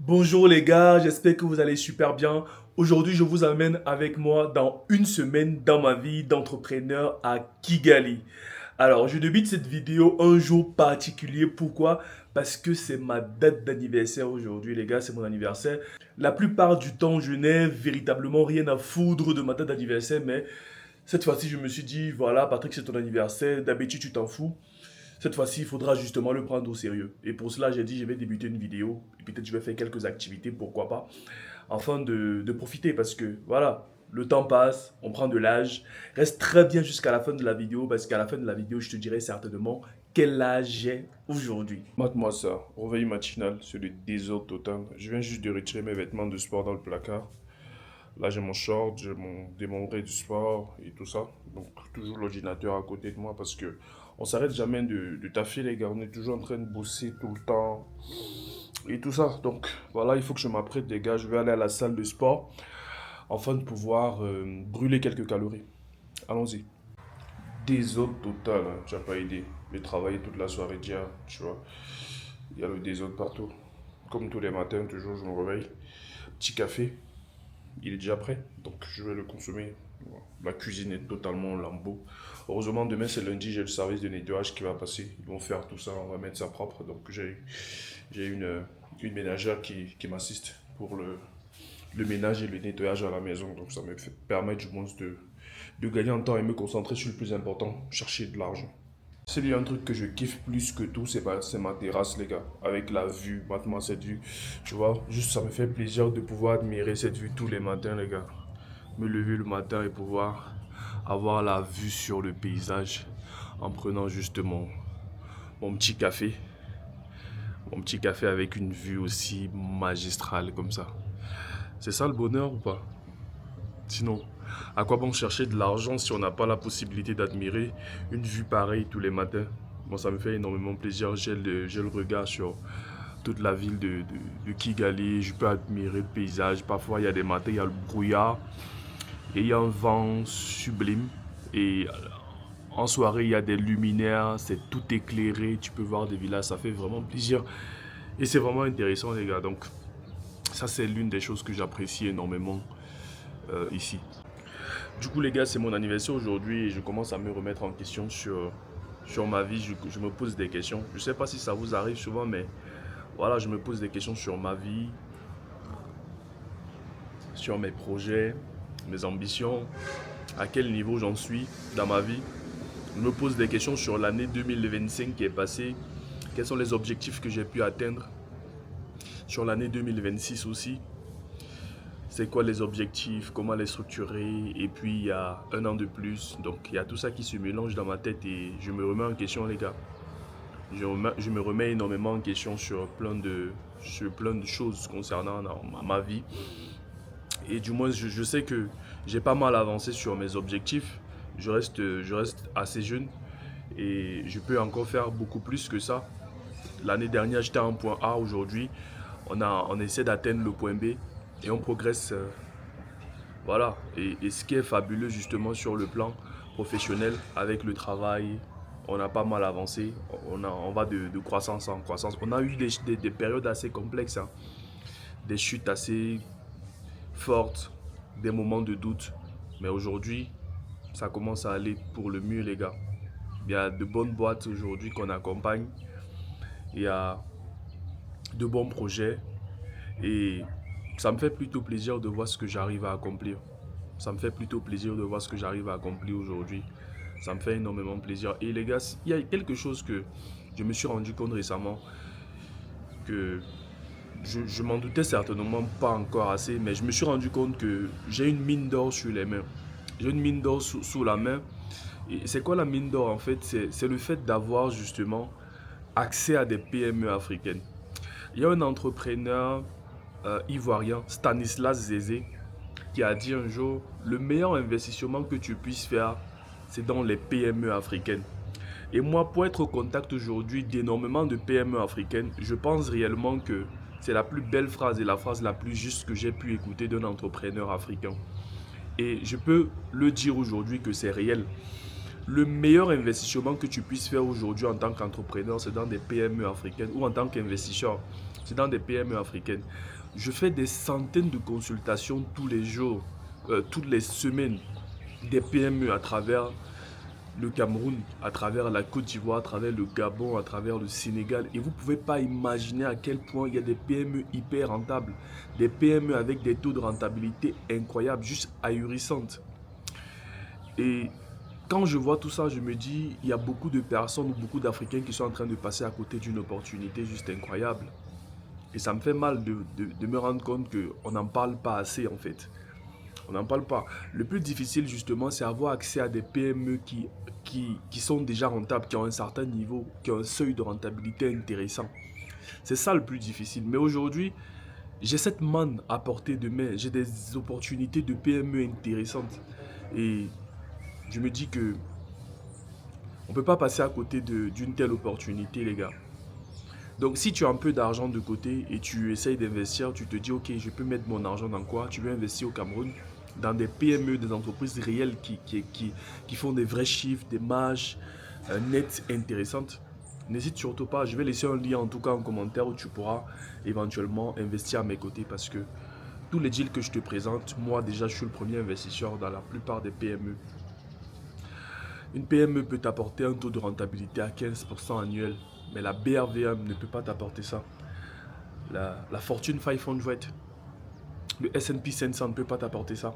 Bonjour les gars, j'espère que vous allez super bien. Aujourd'hui, je vous amène avec moi dans une semaine dans ma vie d'entrepreneur à Kigali. Alors, je débute cette vidéo un jour particulier. Pourquoi? Parce que c'est ma date d'anniversaire aujourd'hui, les gars, c'est mon anniversaire. La plupart du temps, je n'ai véritablement rien à foudre de ma date d'anniversaire, mais cette fois-ci, je me suis dit, voilà, Patrick, c'est ton anniversaire. D'habitude, tu t'en fous. Cette fois-ci, il faudra justement le prendre au sérieux. Et pour cela, j'ai dit, je vais débuter une vidéo. Et peut-être je vais faire quelques activités, pourquoi pas, afin de profiter. Parce que, voilà, le temps passe, on prend de l'âge. Reste très bien jusqu'à la fin de la vidéo. Parce qu'à la fin de la vidéo, je te dirai certainement quel âge j'ai aujourd'hui. Mate-moi ça, réveil matinal, c'est le désordre total. Je viens juste de retirer mes vêtements de sport dans le placard. Là, j'ai mon short, j'ai mon démembré du sport et tout ça. Donc, toujours l'ordinateur à côté de moi parce que on s'arrête jamais de taffer, les gars. On est toujours en train de bosser tout le temps et tout ça. Donc, voilà, il faut que je m'apprête, les gars. Je vais aller à la salle de sport afin de pouvoir brûler quelques calories. Allons-y. Désordre total, hein, tu n'as pas idée. J'ai travaillé toute la soirée d'hier, tu vois. Il y a le désordre partout. Comme tous les matins, toujours, je me réveille. Petit café, il est déjà prêt, donc je vais le consommer. Voilà. La cuisine est totalement en lambeaux. Heureusement, demain c'est lundi, j'ai le service de nettoyage qui va passer. Ils vont faire tout ça, on va mettre ça propre. Donc j'ai une ménagère qui m'assiste pour le ménage et le nettoyage à la maison. Donc ça me permet du moins de gagner en temps et me concentrer sur le plus important, chercher de l'argent. S'il y a un truc que je kiffe plus que tout, c'est ma terrasse, les gars. Avec la vue, mate-moi cette vue. Tu vois, juste ça me fait plaisir de pouvoir admirer cette vue tous les matins, les gars. Me lever le matin et pouvoir avoir la vue sur le paysage en prenant juste mon petit café. Mon petit café avec une vue aussi magistrale comme ça. C'est ça le bonheur ou pas? Sinon, à quoi bon chercher de l'argent si on n'a pas la possibilité d'admirer une vue pareille tous les matins? Moi, ça me fait énormément plaisir. J'ai le regard sur toute la ville de Kigali. Je peux admirer le paysage. Parfois, il y a des matins, il y a le brouillard et il y a un vent sublime. Et en soirée, il y a des luminaires, c'est tout éclairé. Tu peux voir des villages, ça fait vraiment plaisir. Et c'est vraiment intéressant, les gars. Donc, ça, c'est l'une des choses que j'apprécie énormément ici. Du coup, les gars, c'est mon anniversaire aujourd'hui et je commence à me remettre en question sur ma vie. Je me pose des questions. Je ne sais pas si ça vous arrive souvent, mais voilà, je me pose des questions sur ma vie, sur mes projets, mes ambitions, à quel niveau j'en suis dans ma vie. Je me pose des questions sur l'année 2025 qui est passée, quels sont les objectifs que j'ai pu atteindre, sur l'année 2026 aussi. C'est quoi les objectifs, comment les structurer, et puis il y a un an de plus. Donc il y a tout ça qui se mélange dans ma tête et je me remets en question, les gars. Je me remets énormément en question sur plein de choses concernant ma vie. Et du moins, je sais que j'ai pas mal avancé sur mes objectifs. Je reste assez jeune et je peux encore faire beaucoup plus que ça. L'année dernière, j'étais en point A. Aujourd'hui, on essaie d'atteindre le point B et on progresse. Voilà. Et ce qui est fabuleux justement sur le plan professionnel, avec le travail, on a pas mal avancé. On va de croissance en croissance. On a eu des périodes assez complexes, hein. Des chutes assez fortes, des moments de doute. Mais aujourd'hui, ça commence à aller pour le mieux, les gars. Il y a de bonnes boîtes aujourd'hui qu'on accompagne. Il y a de bons projets. Et ça me fait plutôt plaisir de voir ce que j'arrive à accomplir. Ça me fait plutôt plaisir de voir ce que j'arrive à accomplir aujourd'hui. Ça me fait énormément plaisir. Et les gars, il y a quelque chose que je me suis rendu compte récemment, que je m'en doutais certainement pas encore assez, mais je me suis rendu compte que j'ai une mine d'or sur les mains. J'ai une mine d'or sous la main. Et c'est quoi la mine d'or en fait? C'est le fait d'avoir justement accès à des PME africaines. Il y a un entrepreneur ivoirien, Stanislas Zézé, qui a dit un jour, le meilleur investissement que tu puisses faire, c'est dans les PME africaines. Et moi, pour être au contact aujourd'hui d'énormément de PME africaines, je pense réellement que c'est la plus belle phrase et la phrase la plus juste que j'ai pu écouter d'un entrepreneur africain. Et je peux le dire aujourd'hui que c'est réel. Le meilleur investissement que tu puisses faire aujourd'hui en tant qu'entrepreneur, c'est dans des PME africaines ou en tant qu'investisseur. c'est dans des PME africaines. Je fais des centaines de consultations tous les jours, toutes les semaines, des PME à travers le Cameroun, à travers la Côte d'Ivoire, à travers le Gabon, à travers le Sénégal. Et vous ne pouvez pas imaginer à quel point il y a des PME hyper rentables, des PME avec des taux de rentabilité incroyables, juste ahurissantes. Et quand je vois tout ça, je me dis, il y a beaucoup de personnes, beaucoup d'Africains qui sont en train de passer à côté d'une opportunité juste incroyable. Et ça me fait mal de me rendre compte qu'on n'en parle pas assez en fait. On n'en parle pas. Le plus difficile justement, c'est avoir accès à des PME qui sont déjà rentables, qui ont un certain niveau, qui ont un seuil de rentabilité intéressant. C'est ça le plus difficile. Mais aujourd'hui, j'ai cette manne à portée de main. J'ai des opportunités de PME intéressantes. Et je me dis que on ne peut pas passer à côté d'une telle opportunité, les gars. Donc, si tu as un peu d'argent de côté et tu essayes d'investir, tu te dis, ok, je peux mettre mon argent dans quoi? Tu veux investir au Cameroun dans des PME, des entreprises réelles qui font des vrais chiffres, des marges nettes intéressantes. N'hésite surtout pas, je vais laisser un lien en tout cas en commentaire où tu pourras éventuellement investir à mes côtés parce que tous les deals que je te présente, moi déjà je suis le premier investisseur dans la plupart des PME. Une PME peut t'apporter un taux de rentabilité à 15% annuel, mais la BRVM ne peut pas t'apporter ça. La Fortune 500, le S&P 500 ne peut pas t'apporter ça.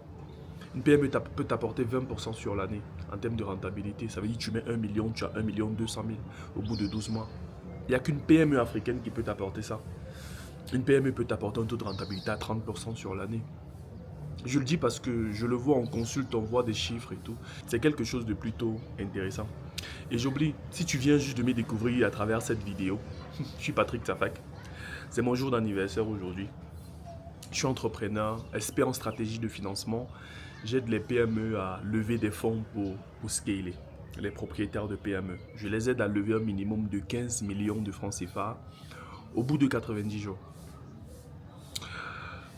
Une PME peut t'apporter 20% sur l'année en termes de rentabilité. Ça veut dire que tu mets 1 million, tu as 1 million 200 000 au bout de 12 mois. Il n'y a qu'une PME africaine qui peut t'apporter ça. Une PME peut t'apporter un taux de rentabilité à 30% sur l'année. Je le dis parce que je le vois, on consulte, on voit des chiffres et tout. C'est quelque chose de plutôt intéressant. Et j'oublie, si tu viens juste de me découvrir à travers cette vidéo, je suis Patrick Tafak. C'est mon jour d'anniversaire aujourd'hui. Je suis entrepreneur, expert en stratégie de financement. J'aide les PME à lever des fonds pour scaler, les propriétaires de PME. Je les aide à lever un minimum de 15 millions de francs CFA au bout de 90 jours.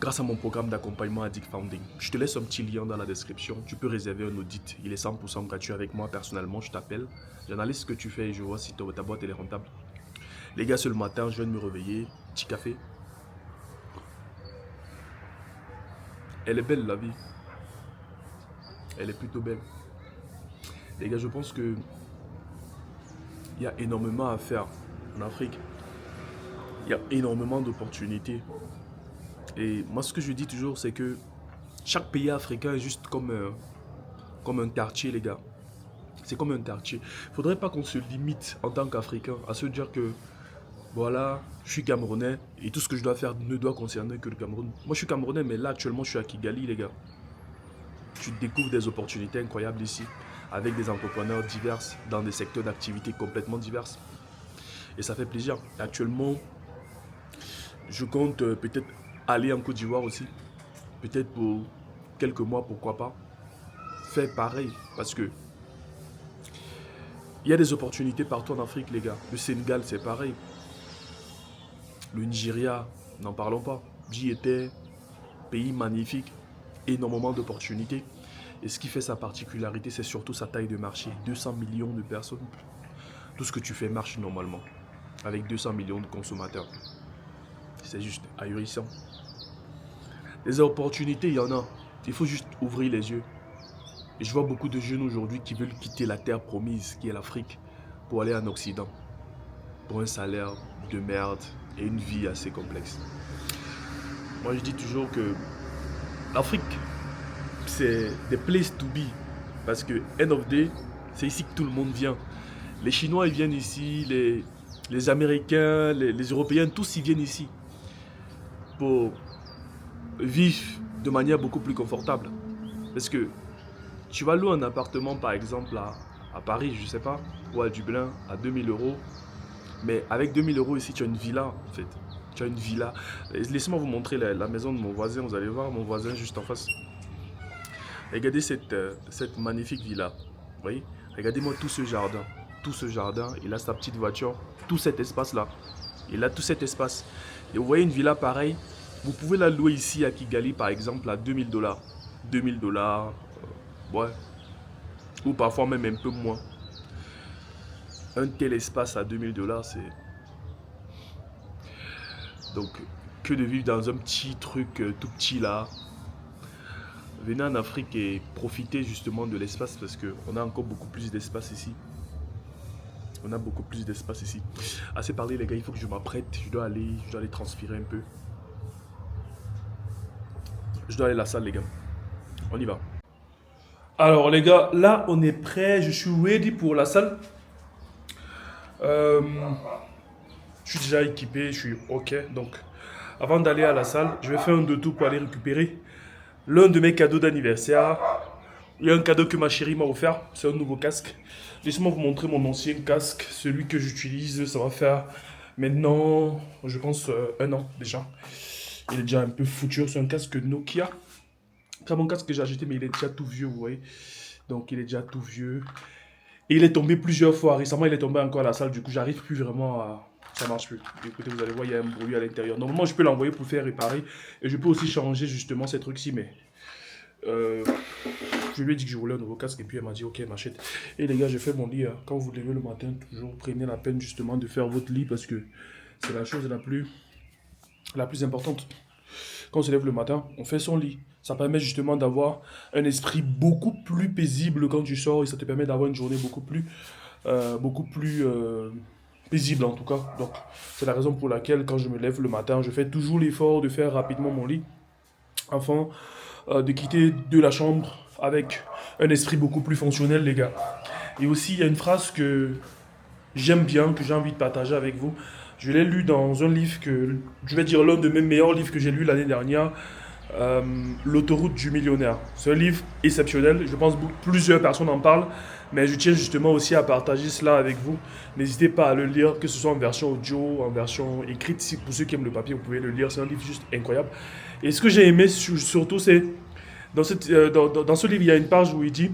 Grâce à mon programme d'accompagnement Addict Founding. Je te laisse un petit lien dans la description. Tu peux réserver un audit. Il est 100% gratuit avec moi personnellement. Je t'appelle. J'analyse ce que tu fais et je vois si ta boîte elle est rentable. Les gars, ce le matin, je viens de me réveiller. Petit café. Elle est belle la vie. Elle est plutôt belle. Les gars, je pense que il y a énormément à faire en Afrique. Il y a énormément d'opportunités. Et moi, ce que je dis toujours, c'est que chaque pays africain est juste comme un quartier, les gars. C'est comme un quartier. Il ne faudrait pas qu'on se limite en tant qu'Africain à se dire que voilà, je suis Camerounais et tout ce que je dois faire ne doit concerner que le Cameroun. Moi, je suis Camerounais, mais là, actuellement, je suis à Kigali, les gars. Tu découvres des opportunités incroyables ici, avec des entrepreneurs divers, dans des secteurs d'activité complètement divers. Et ça fait plaisir. Actuellement, je compte peut-être aller en Côte d'Ivoire aussi. Peut-être pour quelques mois, pourquoi pas. Faire pareil, parce que il y a des opportunités partout en Afrique, les gars. Le Sénégal, c'est pareil. Le Nigeria, n'en parlons pas. J'y étais, pays magnifique, énormément d'opportunités. Et ce qui fait sa particularité, c'est surtout sa taille de marché. 200 millions de personnes. Tout ce que tu fais marche normalement. Avec 200 millions de consommateurs. C'est juste ahurissant. Les opportunités, il y en a. Il faut juste ouvrir les yeux. Et je vois beaucoup de jeunes aujourd'hui qui veulent quitter la terre promise, qui est l'Afrique, pour aller en Occident. Pour un salaire de merde et une vie assez complexe. Moi, je dis toujours que l'Afrique, c'est des places to be. Parce que, end of day, c'est ici que tout le monde vient. Les Chinois, ils viennent ici, les Américains, les Européens, tous ils viennent ici. Pour vivre de manière beaucoup plus confortable. Parce que tu vas louer un appartement par exemple à Paris, je sais pas, ou à Dublin à 2000 euros. Mais avec 2000 euros ici, tu as une villa en fait. Tu as une villa. Laissez-moi vous montrer la maison de mon voisin. Vous allez voir mon voisin juste en face. Regardez cette magnifique villa. Vous voyez? Regardez-moi tout ce jardin. Tout ce jardin. Il a sa petite voiture. Tout cet espace-là. Il a tout cet espace. Et vous voyez une villa pareille. Vous pouvez la louer ici à Kigali par exemple à 2000 $. 2000 $. Ouais. Ou parfois même un peu moins. Un tel espace à 2000 $, c'est... Donc, que de vivre dans un petit truc tout petit là. Venez en Afrique et profitez justement de l'espace parce qu'on a encore beaucoup plus d'espace ici. On a beaucoup plus d'espace ici. Assez parlé les gars, il faut que je m'apprête. Je dois aller transpirer un peu. Je dois aller à la salle les gars. On y va. Alors les gars, là on est prêt, je suis ready pour la salle. Euh, je suis déjà équipé, je suis ok. Donc avant d'aller à la salle, je vais faire un de tout pour aller récupérer l'un de mes cadeaux d'anniversaire. Il y a un cadeau que ma chérie m'a offert, c'est un nouveau casque. Laissez-moi vous montrer mon ancien casque, celui que j'utilise, ça va faire maintenant, je pense, un an déjà. Il est déjà un peu foutu, c'est un casque Nokia. C'est mon casque que j'ai acheté, mais il est déjà tout vieux, vous voyez. Donc il est déjà tout vieux. Et il est tombé plusieurs fois. Récemment, il est tombé encore à la salle, du coup, j'arrive plus vraiment à... Ça marche plus. Écoutez, vous allez voir, il y a un bruit à l'intérieur. Normalement, je peux l'envoyer pour faire réparer. Et je peux aussi changer justement ces trucs-ci, mais... euh, je lui ai dit que je voulais un nouveau casque et puis elle m'a dit ok m'achète. Et les gars j'ai fait mon lit, hein. Quand vous levez le matin toujours prenez la peine justement de faire votre lit parce que c'est la chose la plus importante. Quand on se lève le matin on fait son lit. Ça permet justement d'avoir un esprit beaucoup plus paisible quand tu sors et ça te permet d'avoir une journée beaucoup plus paisible en tout cas. Donc c'est la raison pour laquelle quand je me lève le matin je fais toujours l'effort de faire rapidement mon lit afin de quitter de la chambre avec un esprit beaucoup plus fonctionnel, les gars. Et aussi, il y a une phrase que j'aime bien, que j'ai envie de partager avec vous. Je l'ai lu dans un livre que, je vais dire l'un de mes meilleurs livres que j'ai lu l'année dernière, L'autoroute du millionnaire. C'est un livre exceptionnel, je pense que plusieurs personnes en parlent, mais je tiens justement aussi à partager cela avec vous. N'hésitez pas à le lire, que ce soit en version audio, en version écrite. Si pour ceux qui aiment le papier, vous pouvez le lire, c'est un livre juste incroyable. Et ce que j'ai aimé surtout, c'est dans ce livre, il y a une page où il dit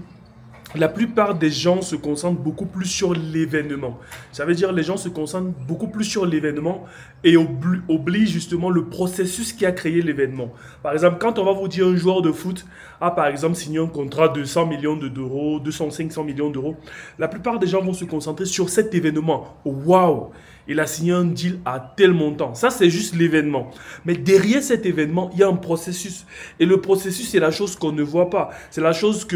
la plupart des gens se concentrent beaucoup plus sur l'événement. Ça veut dire les gens se concentrent beaucoup plus sur l'événement et oublient justement le processus qui a créé l'événement. Par exemple, quand on va vous dire un joueur de foot a par exemple signé un contrat de 100 millions d'euros, 500 millions d'euros, la plupart des gens vont se concentrer sur cet événement. Waouh! Il a signé un deal à tel montant. Ça, c'est juste l'événement. Mais derrière cet événement, il y a un processus. Et le processus, c'est la chose qu'on ne voit pas. C'est la chose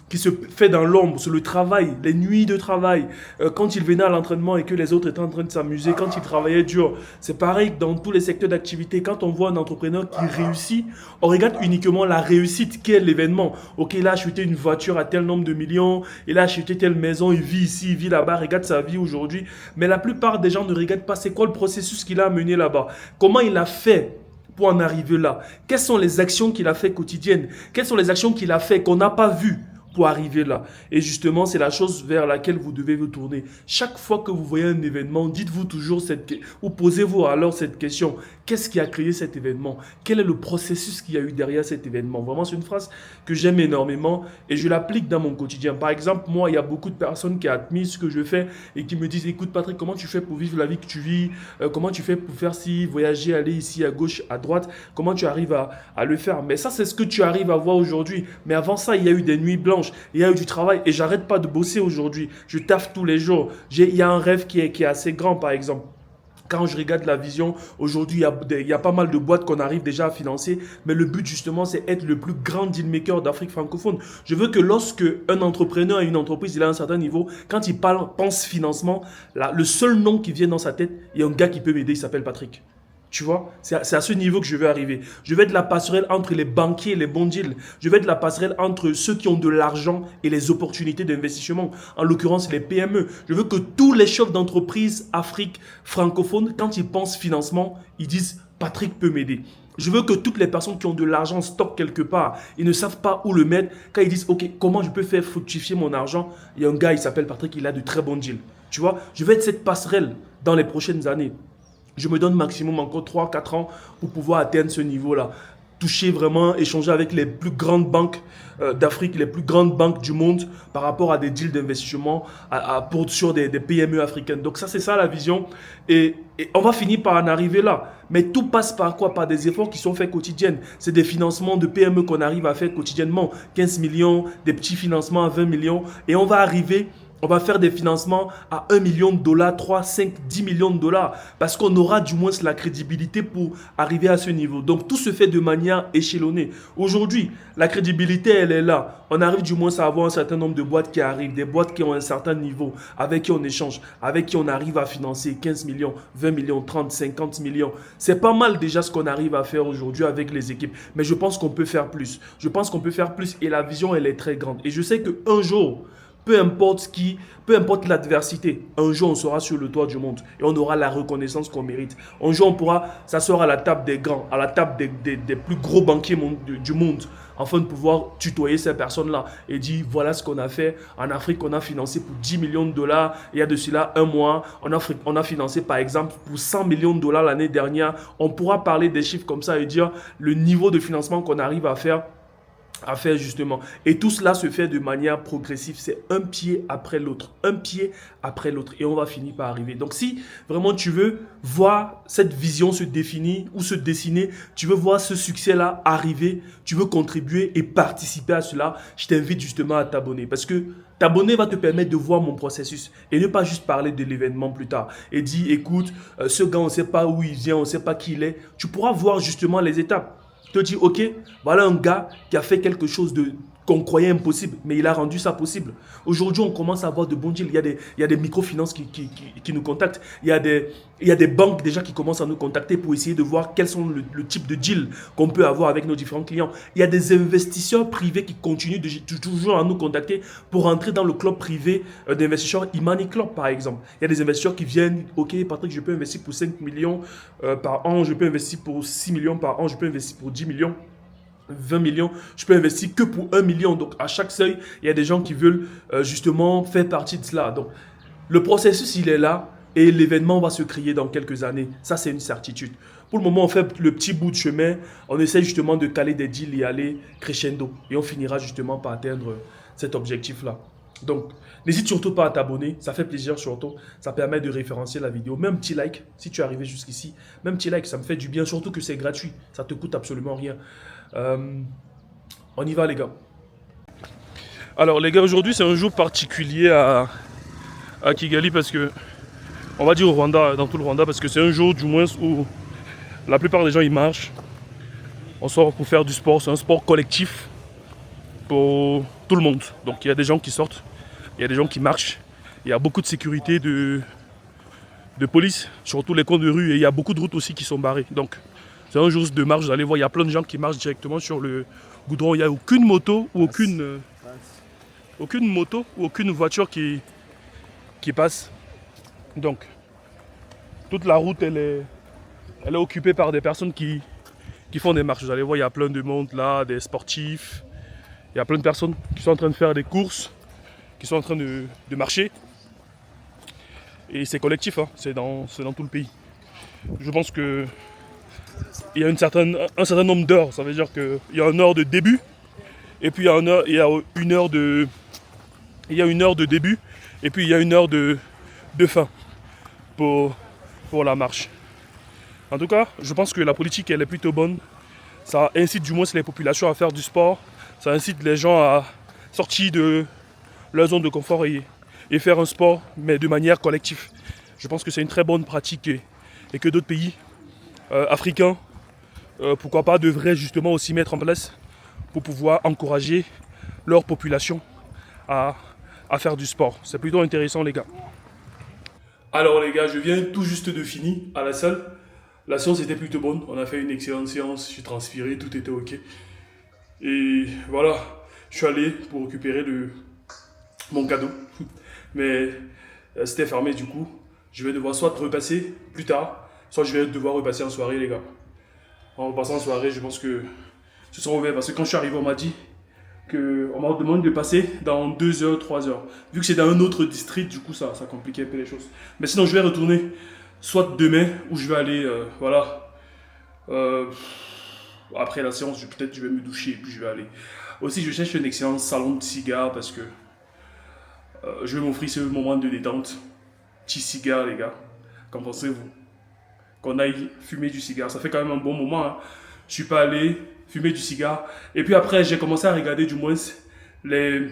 qui se fait dans l'ombre, c'est le travail, les nuits de travail. Quand il venait à l'entraînement et que les autres étaient en train de s'amuser, quand il travaillait dur. C'est pareil dans tous les secteurs d'activité. Quand on voit un entrepreneur qui réussit, on regarde uniquement la réussite, qui est l'événement. Ok, il a acheté une voiture à tel nombre de millions, il a acheté telle maison, il vit ici, il vit là-bas, regarde sa vie aujourd'hui. Mais la plupart des gens ne regardent pas c'est quoi le processus qu'il a mené là-bas. Comment il a fait pour en arriver là? Quelles sont les actions qu'il a fait quotidiennes? Quelles sont les actions qu'il a fait qu'on n'a pas vues pour arriver là? Et justement, c'est la chose vers laquelle vous devez vous tourner. Chaque fois que vous voyez un événement, dites-vous toujours ou posez-vous alors cette question. Qu'est-ce qui a créé cet événement? Quel est le processus qu'il y a eu derrière cet événement? Vraiment, c'est une phrase que j'aime énormément et je l'applique dans mon quotidien. Par exemple, moi, il y a beaucoup de personnes qui admirent ce que je fais et qui me disent, écoute Patrick, comment tu fais pour vivre la vie que tu vis? Comment tu fais pour faire ci, voyager, aller ici, à gauche, à droite? Comment tu arrives à le faire? Mais ça, c'est ce que tu arrives à voir aujourd'hui. Mais avant ça, il y a eu des nuits blanches, il y a eu du travail et j'arrête pas de bosser aujourd'hui. Je taffe tous les jours. Il y a un rêve qui est assez grand, par exemple. Quand je regarde la vision, aujourd'hui, il y a pas mal de boîtes qu'on arrive déjà à financer. Mais le but, justement, c'est être le plus grand deal maker d'Afrique francophone. Je veux que lorsque un entrepreneur et une entreprise, il a un certain niveau, quand il pense financement, là, le seul nom qui vient dans sa tête, il y a un gars qui peut m'aider, il s'appelle Patrick. Tu vois, c'est à ce niveau que je veux arriver. Je veux être la passerelle entre les banquiers et les bons deals. Je veux être la passerelle entre ceux qui ont de l'argent et les opportunités d'investissement. En l'occurrence, les PME. Je veux que tous les chefs d'entreprise Afrique francophone, quand ils pensent financement, ils disent « Patrick peut m'aider ». Je veux que toutes les personnes qui ont de l'argent stockent quelque part, ils ne savent pas où le mettre. Quand ils disent « Ok, comment je peux faire fructifier mon argent ?» Il y a un gars, il s'appelle Patrick, il a de très bons deals. Tu vois, je veux être cette passerelle dans les prochaines années. Je me donne maximum encore 3-4 ans pour pouvoir atteindre ce niveau-là. Toucher vraiment, échanger avec les plus grandes banques d'Afrique, les plus grandes banques du monde par rapport à des deals d'investissement sur des PME africaines. Donc ça, c'est ça la vision. Et on va finir par en arriver là. Mais tout passe par quoi? Par des efforts qui sont faits quotidiennes. C'est des financements de PME qu'on arrive à faire quotidiennement. 15 millions, des petits financements à 20 millions. Et on va arriver On va faire des financements à 1 million de dollars, 3, 5, 10 millions de dollars. Parce qu'on aura du moins la crédibilité pour arriver à ce niveau. Donc tout se fait de manière échelonnée. Aujourd'hui, la crédibilité, elle est là. On arrive du moins à avoir un certain nombre de boîtes qui arrivent. Des boîtes qui ont un certain niveau. Avec qui on échange. Avec qui on arrive à financer 15 millions, 20 millions, 30, 50 millions. C'est pas mal déjà ce qu'on arrive à faire aujourd'hui avec les équipes. Mais je pense qu'on peut faire plus. Je pense qu'on peut faire plus. Et la vision, elle est très grande. Et je sais qu'un jour... peu importe peu importe l'adversité, un jour on sera sur le toit du monde et on aura la reconnaissance qu'on mérite. Un jour on pourra s'asseoir à la table des grands, à la table des plus gros banquiers du monde, afin de pouvoir tutoyer ces personnes-là et dire voilà ce qu'on a fait. En Afrique, on a financé pour 10 millions de dollars il y a de cela un mois. On a financé par exemple pour 100 millions de dollars l'année dernière. On pourra parler des chiffres comme ça et dire le niveau de financement qu'on arrive à faire justement. Et tout cela se fait de manière progressive. C'est un pied après l'autre. Un pied après l'autre. Et on va finir par arriver. Donc si vraiment tu veux voir cette vision se définir ou se dessiner, tu veux voir ce succès-là arriver, tu veux contribuer et participer à cela, je t'invite justement à t'abonner. Parce que t'abonner va te permettre de voir mon processus et ne pas juste parler de l'événement plus tard. Et dire, écoute, ce gars, on ne sait pas où il vient, on ne sait pas qui il est. Tu pourras voir justement les étapes. Te dis, ok, voilà un gars qui a fait quelque chose qu'on croyait impossible, mais il a rendu ça possible. Aujourd'hui, on commence à avoir de bons deals. Il y a des microfinances qui nous contactent. Il y a des banques déjà qui commencent à nous contacter pour essayer de voir quels sont le type de deal qu'on peut avoir avec nos différents clients. Il y a des investisseurs privés qui continuent toujours à nous contacter pour entrer dans le club privé d'investisseurs Imani Club, par exemple. Il y a des investisseurs qui viennent, ok, Patrick, je peux investir pour 5 millions par an, je peux investir pour 6 millions par an, je peux investir pour 10 millions. 20 millions, je peux investir que pour 1 million. Donc, à chaque seuil, il y a des gens qui veulent justement faire partie de cela. Donc, le processus, il est là et l'événement va se créer dans quelques années. Ça, c'est une certitude. Pour le moment, on fait le petit bout de chemin. On essaie justement de caler des deals et aller crescendo. Et on finira justement par atteindre cet objectif-là. Donc, n'hésite surtout pas à t'abonner. Ça fait plaisir surtout. Ça permet de référencier la vidéo. Même un petit like, si tu es arrivé jusqu'ici. Même un petit like, ça me fait du bien. Surtout que c'est gratuit. Ça te coûte absolument rien. On y va les gars. Alors les gars, aujourd'hui c'est un jour particulier à Kigali parce que, on va dire au Rwanda, dans tout le Rwanda, parce que c'est un jour du moins où la plupart des gens ils marchent. On sort pour faire du sport, c'est un sport collectif pour tout le monde. Donc il y a des gens qui sortent, il y a des gens qui marchent, il y a beaucoup de sécurité, de police sur tous les coins de rue et il y a beaucoup de routes aussi qui sont barrées. Donc c'est un jour de marche, vous allez voir, il y a plein de gens qui marchent directement sur le goudron. Il n'y a aucune moto ou aucune voiture qui passe. Donc, toute la route, elle est occupée par des personnes qui font des marches. Vous allez voir, il y a plein de monde là, des sportifs. Il y a plein de personnes qui sont en train de faire des courses, qui sont en train de marcher. Et c'est collectif, hein, c'est dans tout le pays. Je pense que il y a un certain nombre d'heures, ça veut dire qu'il y a une heure de début et puis il y a une heure de début et puis il y a une heure de fin pour la marche. En tout cas, je pense que la politique elle est plutôt bonne. Ça incite du moins les populations à faire du sport, ça incite les gens à sortir de leur zone de confort et faire un sport, mais de manière collective. Je pense que c'est une très bonne pratique et que d'autres pays africains, pourquoi pas, devraient justement aussi mettre en place pour pouvoir encourager leur population à faire du sport. C'est plutôt intéressant les gars. Alors les gars, je viens tout juste de finir à la salle. La séance était plutôt bonne, on a fait une excellente séance, j'ai transpiré, tout était ok. Et voilà, je suis allé pour récupérer mon cadeau. Mais c'était fermé du coup. Je vais devoir soit repasser plus tard, soit je vais devoir repasser en soirée les gars. En passant en soirée, je pense que ce sera ouvert parce que quand je suis arrivé, on m'a dit qu'on m'a demandé de passer dans 2 heures, 3 heures. Vu que c'est dans un autre district, du coup ça compliquait un peu les choses. Mais sinon, je vais retourner soit demain ou je vais aller, voilà. Après la séance, peut-être je vais me doucher et puis je vais aller. Aussi, je cherche un excellent salon de cigares parce que je vais m'offrir ce moment de détente. Petit cigare, les gars. Qu'en pensez-vous? Qu'on aille fumer du cigare. Ça fait quand même un bon moment. Hein. Je suis pas allé fumer du cigare. Et puis après, j'ai commencé à regarder du moins les...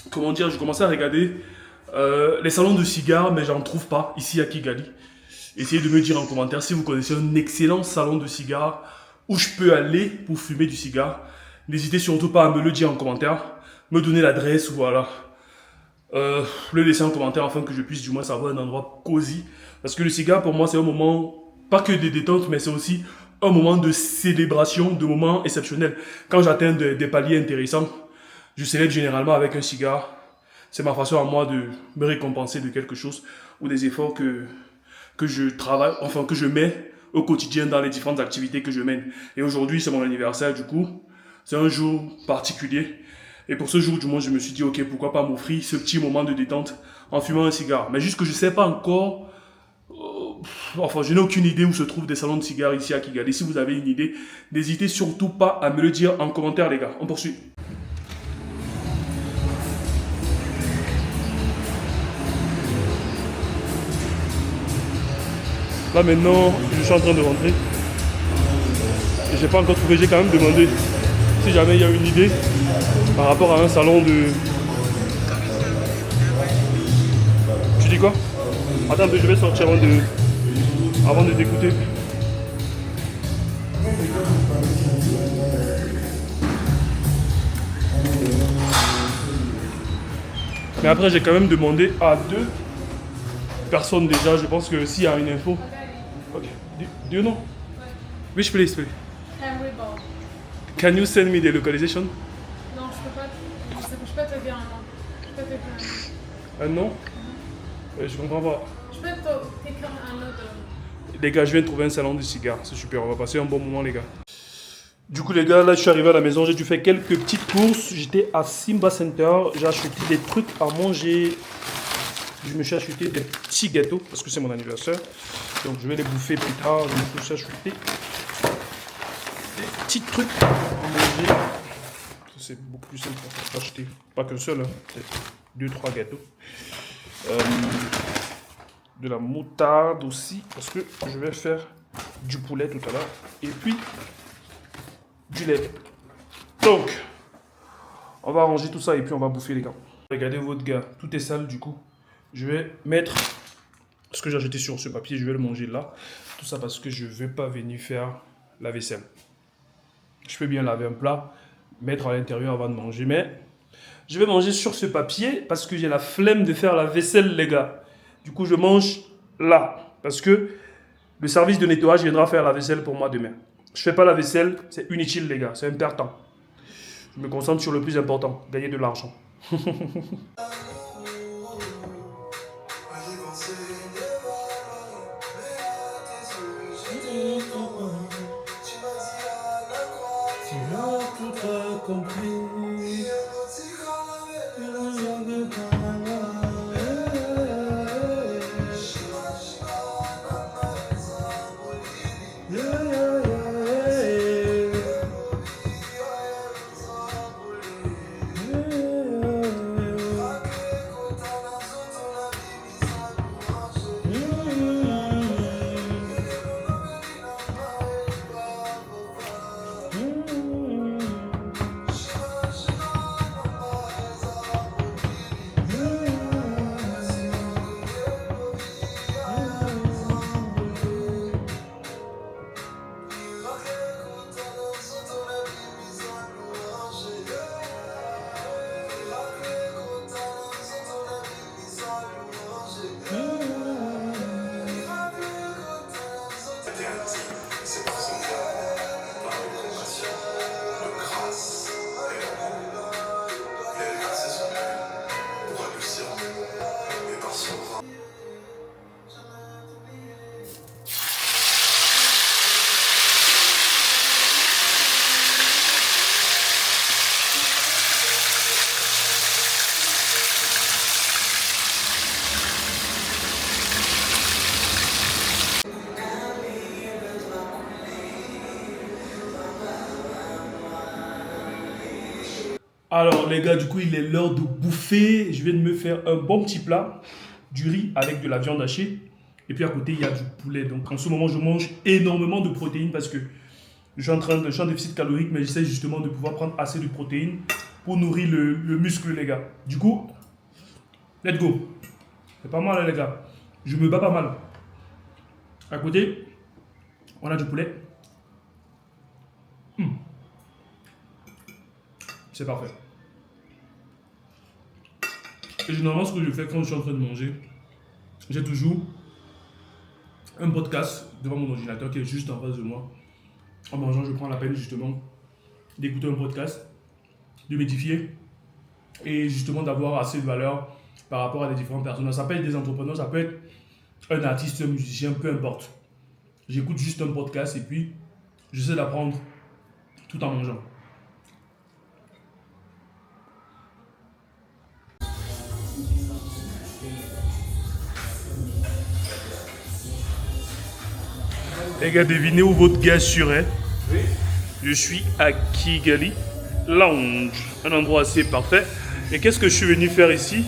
Comment dire? Je commençais à regarder Les salons de cigares, mais j'en trouve pas ici à Kigali. Essayez de me dire en commentaire si vous connaissez un excellent salon de cigares où je peux aller pour fumer du cigare. N'hésitez surtout pas à me le dire en commentaire, me donner l'adresse, voilà. Le laisser en commentaire afin que je puisse du moins savoir un endroit cosy. Parce que le cigare pour moi c'est un moment, pas que de détente, mais c'est aussi un moment de célébration, de moments exceptionnels. Quand j'atteins des paliers intéressants, je célèbre généralement avec un cigare. C'est ma façon à moi de me récompenser de quelque chose ou des efforts que je travaille, enfin que je mets au quotidien dans les différentes activités que je mène. Et aujourd'hui, c'est mon anniversaire, du coup, c'est un jour particulier. Et pour ce jour, du moins, je me suis dit, ok, pourquoi pas m'offrir ce petit moment de détente en fumant un cigare. Mais juste que je sais pas encore, enfin, je n'ai aucune idée où se trouvent des salons de cigares ici à Kigali. Si vous avez une idée, n'hésitez surtout pas à me le dire en commentaire, les gars. On poursuit. Là maintenant, je suis en train de rentrer. Et j'ai pas encore trouvé, j'ai quand même demandé si jamais il y a une idée par rapport à un salon de... Tu dis quoi? Attends, je vais sortir avant de t'écouter. Mais après, j'ai quand même demandé à 2 personnes déjà. Je pense que s'il y a une info... Ok. Do you know? Which place, please? Henry Ball. Can you send me the localization? Non, je peux pas. Je peux te dire un nom. Je peux te dire un nom. Un nom? Je comprends pas. Je peux t'écrire un nom de... Les gars, je viens de trouver un salon de cigares. C'est super, on va passer un bon moment, les gars. Du coup, les gars, là, je suis arrivé à la maison. J'ai dû faire quelques petites courses. J'étais à Simba Center. J'ai acheté des trucs à manger. Je me suis acheté des petits gâteaux parce que c'est mon anniversaire. Donc, je vais les bouffer plus tard. Je me suis acheté des petits trucs à manger. C'est beaucoup plus simple à acheter. Pas qu'un seul, hein. Peut-être 2-3 gâteaux. De la moutarde aussi parce que je vais faire du poulet tout à l'heure. Et puis, du lait. Donc, on va arranger tout ça et puis on va bouffer les gars. Regardez votre gars, tout est sale du coup. Je vais mettre ce que j'ai acheté sur ce papier, je vais le manger là. Tout ça parce que je ne vais pas venir faire la vaisselle. Je peux bien laver un plat, mettre à l'intérieur avant de manger, mais je vais manger sur ce papier parce que j'ai la flemme de faire la vaisselle les gars. Du coup, je mange là parce que le service de nettoyage viendra faire la vaisselle pour moi demain. Je fais pas la vaisselle, c'est inutile les gars, c'est un perd-temps. Je me concentre sur le plus important, gagner de l'argent. Alors les gars, du coup il est l'heure de bouffer. Je viens de me faire un bon petit plat, du riz avec de la viande hachée. Et puis à côté il y a du poulet. Donc en ce moment je mange énormément de protéines parce que je suis en déficit calorique, mais j'essaie justement de pouvoir prendre assez de protéines pour nourrir le muscle les gars. Du coup, Let's go. C'est pas mal, hein, les gars. Je me bats pas mal. À côté, on a du poulet. C'est parfait. Et généralement, ce que je fais quand je suis en train de manger, j'ai toujours un podcast devant mon ordinateur qui est juste en face de moi. En mangeant, je prends la peine justement d'écouter un podcast, de m'édifier et justement d'avoir assez de valeur par rapport à des différentes personnes. Ça peut être des entrepreneurs, ça peut être un artiste, un musicien, peu importe. J'écoute juste un podcast et puis j'essaie d'apprendre tout en mangeant. Les gars, devinez où votre gars serait. Je suis à Kigali Lounge, un endroit assez parfait. Et qu'est-ce que je suis venu faire ici?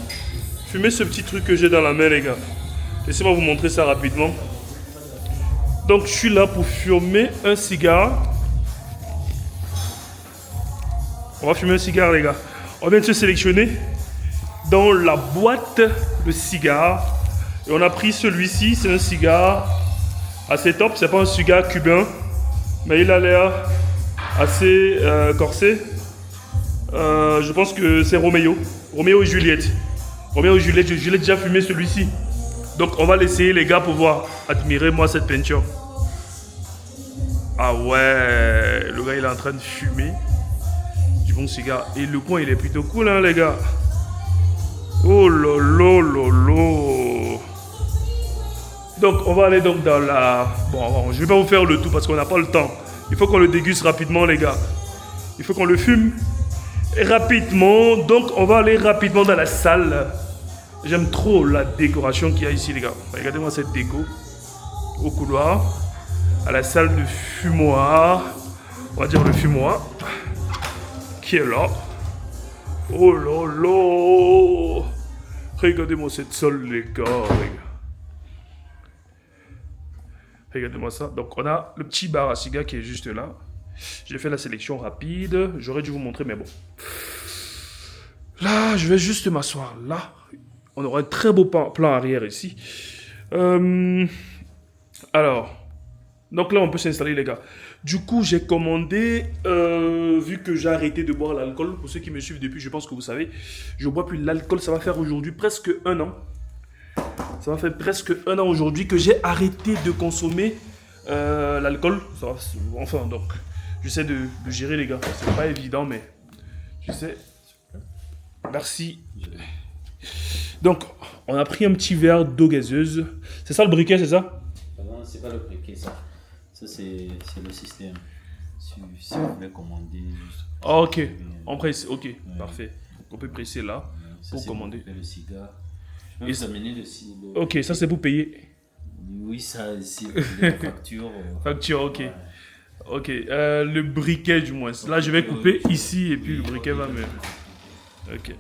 Fumer ce petit truc que j'ai dans la main, les gars. Laissez-moi vous montrer ça rapidement. Donc, je suis là pour fumer un cigare. On va fumer un cigare, les gars. On vient de se sélectionner dans la boîte de cigares. Et on a pris celui-ci. C'est un cigare assez top. C'est pas un cigare cubain, mais il a l'air assez corsé. Je pense que c'est Roméo. Roméo et Juliette. Roméo et Juliette, je l'ai déjà fumé celui-ci. Donc on va l'essayer, les gars, pour voir. Admirez-moi cette peinture. Ah ouais, le gars il est en train de fumer du bon cigare. Et le coin il est plutôt cool, hein, les gars. Oh lolo lolo. Donc on va aller donc dans la... Bon, je vais pas vous faire le tout parce qu'on n'a pas le temps. Il faut qu'on le déguste rapidement, les gars. Il faut qu'on le fume rapidement. Donc on va aller rapidement dans la salle. J'aime trop la décoration qu'il y a ici, les gars. Regardez-moi cette déco. Au couloir. À la salle de fumoir. On va dire le fumoir. Qui est là. Oh là là. Regardez-moi cette salle, les gars. Regardez-moi ça. Donc on a le petit bar à cigare qui est juste là. J'ai fait la sélection rapide. J'aurais dû vous montrer, mais bon. Là, je vais juste m'asseoir là. On aura un très beau plan arrière ici. Alors, donc là, on peut s'installer, les gars. Du coup, j'ai commandé, vu que j'ai arrêté de boire l'alcool, pour ceux qui me suivent depuis, je pense que vous savez, je ne bois plus l'alcool. Ça va faire aujourd'hui presque un an. Ça va faire presque un an aujourd'hui que j'ai arrêté de consommer l'alcool. Enfin, donc, j'essaie de gérer, les gars. C'est pas évident, mais j'essaie. Merci. Donc, on a pris un petit verre d'eau gazeuse. C'est ça le briquet, c'est ça? Non, c'est pas le briquet, ça. Ça, c'est le système. Si vous voulez commander... Ah, ok. On presse, ok, parfait. Donc, on peut presser là ça, pour commander. Pour le cigare. Je peux vous amener le... Ok, ça c'est pour payer. Oui, ça, c'est la facture. Facture, ok. Ouais. Ok, le briquet du moins. Là, je vais couper ici et puis le briquet va me... Ok.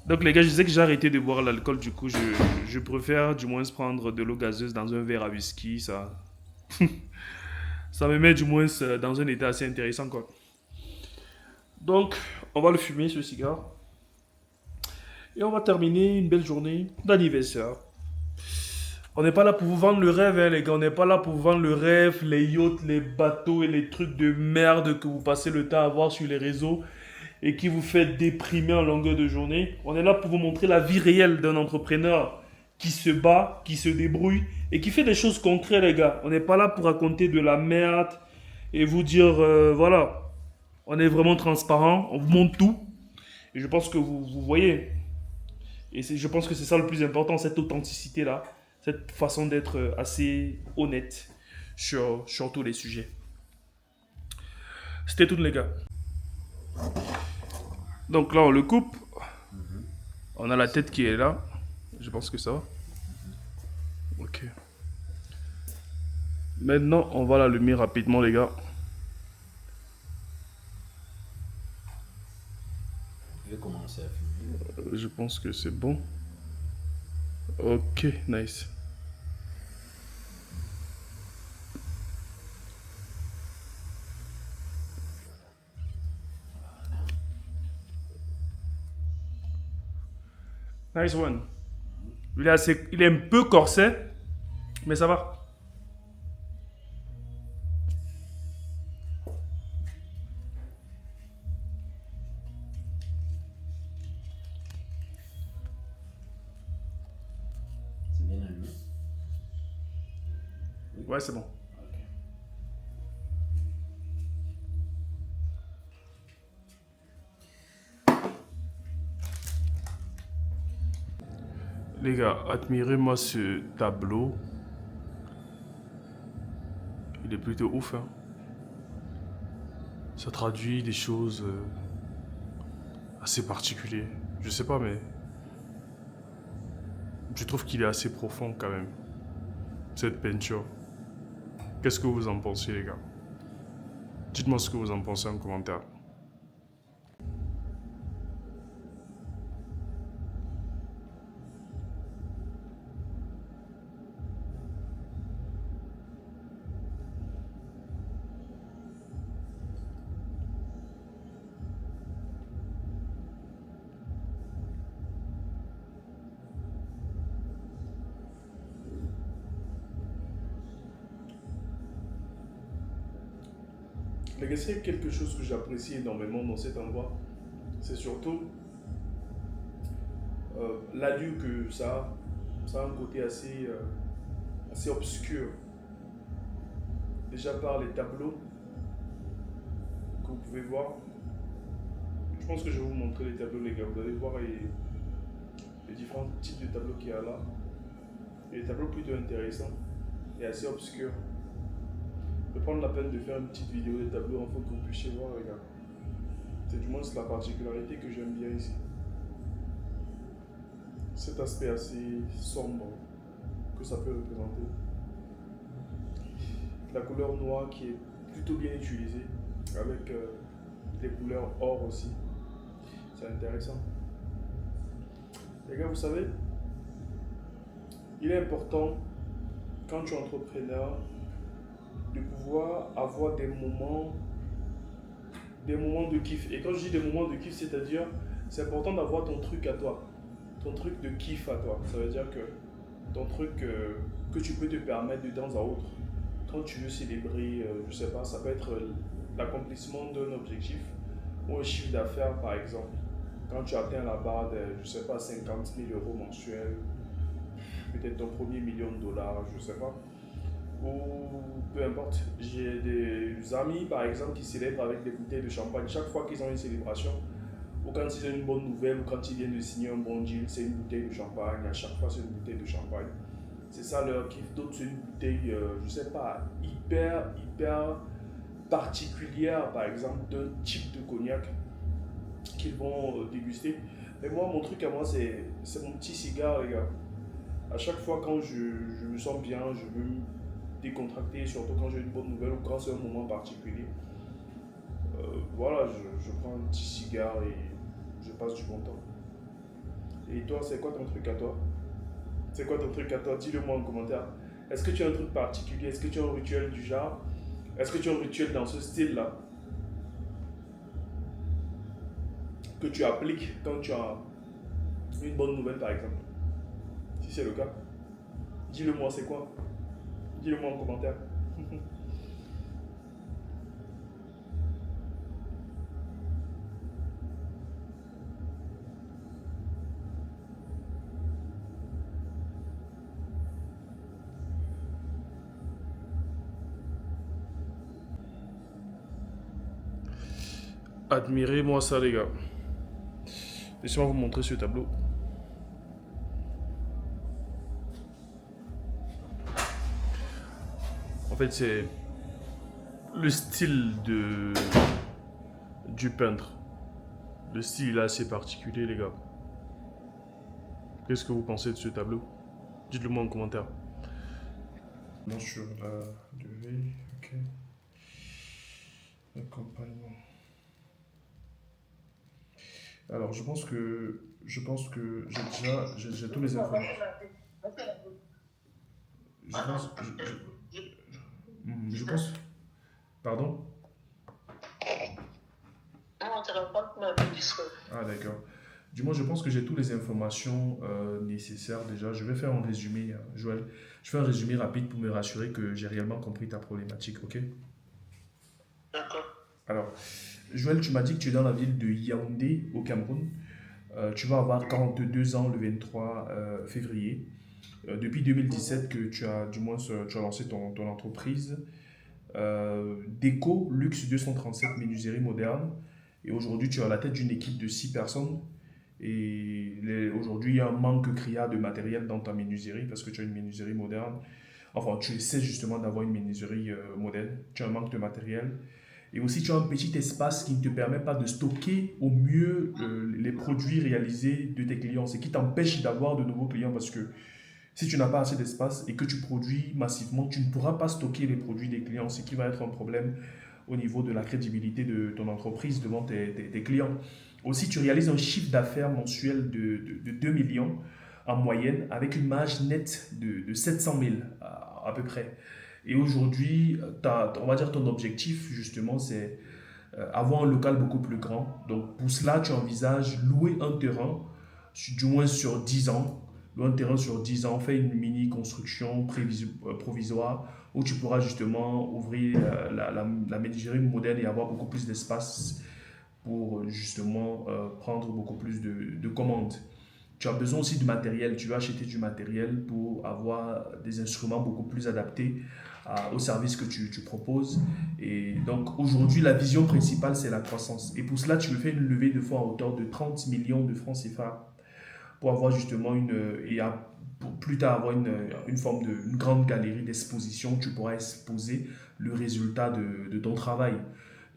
Donc les gars, je sais que j'ai arrêté de boire l'alcool, du coup je préfère du moins prendre de l'eau gazeuse dans un verre à whisky, ça ça me met du moins dans un état assez intéressant, quoi. Donc on va le fumer, ce cigare, et on va terminer une belle journée d'anniversaire. On n'est pas là pour vous vendre le rêve, hein, les gars, on n'est pas là pour vous vendre le rêve, les yachts, les bateaux et les trucs de merde que vous passez le temps à voir sur les réseaux et qui vous fait déprimer en longueur de journée. On est là pour vous montrer la vie réelle d'un entrepreneur qui se bat, qui se débrouille et qui fait des choses concrètes, les gars. On n'est pas là pour raconter de la merde et vous dire, voilà, on est vraiment transparent, on vous montre tout. Et je pense que vous voyez. Et je pense que c'est ça le plus important, cette authenticité-là, cette façon d'être assez honnête sur tous les sujets. C'était tout, les gars. Donc là, on le coupe. On a la tête qui est là. Je pense que ça va. Ok. Maintenant, on va l'allumer rapidement, les gars. Je vais commencer à fumer. Je pense que c'est bon. Ok, nice. Nice one. Il est un peu corset, mais ça va. C'est bien allumé. Ouais, c'est bon. Ok. Les gars, admirez-moi ce tableau. Il est plutôt ouf, hein. Ça traduit des choses assez particulières. Je sais pas, mais je trouve qu'il est assez profond quand même, cette peinture. Qu'est-ce que vous en pensez, les gars? Dites-moi ce que vous en pensez en commentaire. Les gars, s'il y a quelque chose que j'apprécie énormément dans cet endroit, c'est surtout l'allure que ça a. Ça a un côté assez obscur. Déjà par les tableaux que vous pouvez voir. Je pense que je vais vous montrer les tableaux, les gars. Vous allez voir les différents types de tableaux qu'il y a là. Il y a des tableaux plutôt intéressants et assez obscurs. Je vais prendre la peine de faire une petite vidéo des tableaux afin que vous puissiez voir, les gars. C'est du moins la particularité que j'aime bien ici. Cet aspect assez sombre que ça peut représenter. La couleur noire qui est plutôt bien utilisée, avec des couleurs or aussi. C'est intéressant. Les gars, vous savez, il est important, quand tu es entrepreneur, de pouvoir avoir des moments de kiff. Et quand je dis des moments de kiff, c'est-à-dire, c'est important d'avoir ton truc à toi, ton truc de kiff à toi. Ça veut dire que ton truc que tu peux te permettre de temps à autre. Quand tu veux célébrer, je sais pas, ça peut être l'accomplissement d'un objectif ou un chiffre d'affaires par exemple. Quand tu atteins la barre de, je sais pas, 50 000 euros mensuels, peut-être ton premier million de dollars, je sais pas. Ou peu importe. J'ai des amis par exemple qui célèbrent avec des bouteilles de champagne chaque fois qu'ils ont une célébration. Ou quand ils ont une bonne nouvelle, ou quand ils viennent de signer un bon deal, c'est une bouteille de champagne. À chaque fois, c'est une bouteille de champagne. C'est ça leur kiff. D'autres, c'est une bouteille, je sais pas, hyper particulière, par exemple, d'un type de cognac qu'ils vont déguster. Mais moi, mon truc à moi, c'est mon petit cigare, les gars. À chaque fois, quand je me sens bien, je veux me décontracter, surtout quand j'ai une bonne nouvelle ou quand c'est un moment particulier. Voilà, je prends un petit cigare et je passe du bon temps. Et toi, c'est quoi ton truc à toi? C'est quoi ton truc à toi? Dis-le moi en commentaire. Est-ce que tu as un truc particulier? Est-ce que tu as un rituel du genre? Est-ce que tu as un rituel dans ce style-là que tu appliques quand tu as une bonne nouvelle par exemple? Si c'est le cas, dis-le moi, c'est quoi? Dis-le moi en commentaire. Admirez-moi ça, les gars. Laissez-moi vous montrer ce tableau. En fait, c'est le style du peintre. Le style est assez particulier, les gars. Qu'est-ce que vous pensez de ce tableau? Dites-le moi en commentaire. Bon, sur la levée, ok. Accompagnement. Alors, je pense que j'ai tous les informations. Je pense. Pardon? Mon téléphone m'a dit ça. Ah, d'accord. Du moins, je pense que j'ai toutes les informations nécessaires déjà. Je vais faire un résumé, Joël. Je fais un résumé rapide pour me rassurer que j'ai réellement compris ta problématique, ok? D'accord. Alors, Joël, tu m'as dit que tu es dans la ville de Yaoundé, au Cameroun. Tu vas avoir 42 ans le 23 février. Depuis 2017 que tu as, du moins, tu as lancé ton entreprise. Déco Luxe 237 Menuiserie Moderne. Et aujourd'hui, tu es à la tête d'une équipe de 6 personnes. Et aujourd'hui, il y a un manque criard de matériel dans ta menuiserie parce que tu as une menuiserie moderne. Enfin, tu essaies justement d'avoir une menuiserie moderne. Tu as un manque de matériel. Et aussi, tu as un petit espace qui ne te permet pas de stocker au mieux les produits réalisés de tes clients. Ce qui t'empêche d'avoir de nouveaux clients parce que si tu n'as pas assez d'espace et que tu produis massivement, tu ne pourras pas stocker les produits des clients, ce qui va être un problème au niveau de la crédibilité de ton entreprise devant tes clients. Aussi, tu réalises un chiffre d'affaires mensuel de 2 millions en moyenne avec une marge nette de 700 000 à peu près. Et aujourd'hui, on va dire ton objectif justement, c'est avoir un local beaucoup plus grand. Donc pour cela, tu envisages louer un terrain, du moins sur 10 ans. Louer un terrain sur 10 ans, faire une mini construction provisoire où tu pourras justement ouvrir la menuiserie moderne et avoir beaucoup plus d'espace pour justement prendre beaucoup plus de commandes. Tu as besoin aussi de matériel. Tu vas acheter du matériel pour avoir des instruments beaucoup plus adaptés au service que tu proposes. Et donc aujourd'hui, la vision principale, c'est la croissance. Et pour cela, tu veux faire une levée de fonds à hauteur de 30 millions de francs CFA pour avoir justement pour plus tard avoir une forme une grande galerie d'exposition où tu pourras exposer le résultat de ton travail.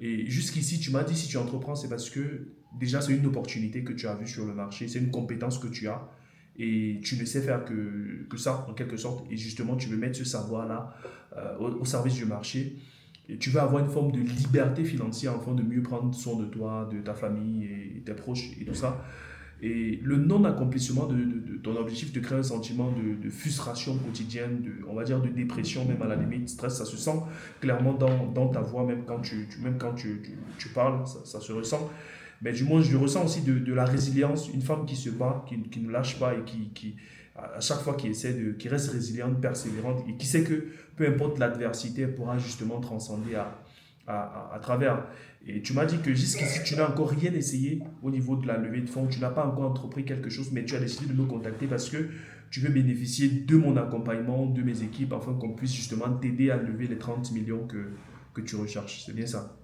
Et jusqu'ici, tu m'as dit si tu entreprends, c'est parce que déjà c'est une opportunité que tu as vue sur le marché, c'est une compétence que tu as et tu ne sais faire que ça en quelque sorte. Et justement, tu veux mettre ce savoir-là au service du marché. Et tu veux avoir une forme de liberté financière afin de mieux prendre soin de toi, de ta famille et tes proches et tout ça. Et le non-accomplissement de ton objectif te crée un sentiment de frustration quotidienne, on va dire de dépression, même à la limite, stress. Ça se sent clairement dans ta voix, même quand tu parles, ça se ressent. Mais du moins, je ressens aussi de la résilience, une femme qui se bat, qui ne lâche pas et à chaque fois, qui reste résiliente, persévérante et qui sait que peu importe l'adversité, elle pourra justement transcender à travers. Et tu m'as dit que jusqu'ici, tu n'as encore rien essayé au niveau de la levée de fonds, tu n'as pas encore entrepris quelque chose, mais tu as décidé de me contacter parce que tu veux bénéficier de mon accompagnement, de mes équipes, afin qu'on puisse justement t'aider à lever les 30 millions que tu recherches. C'est bien ça?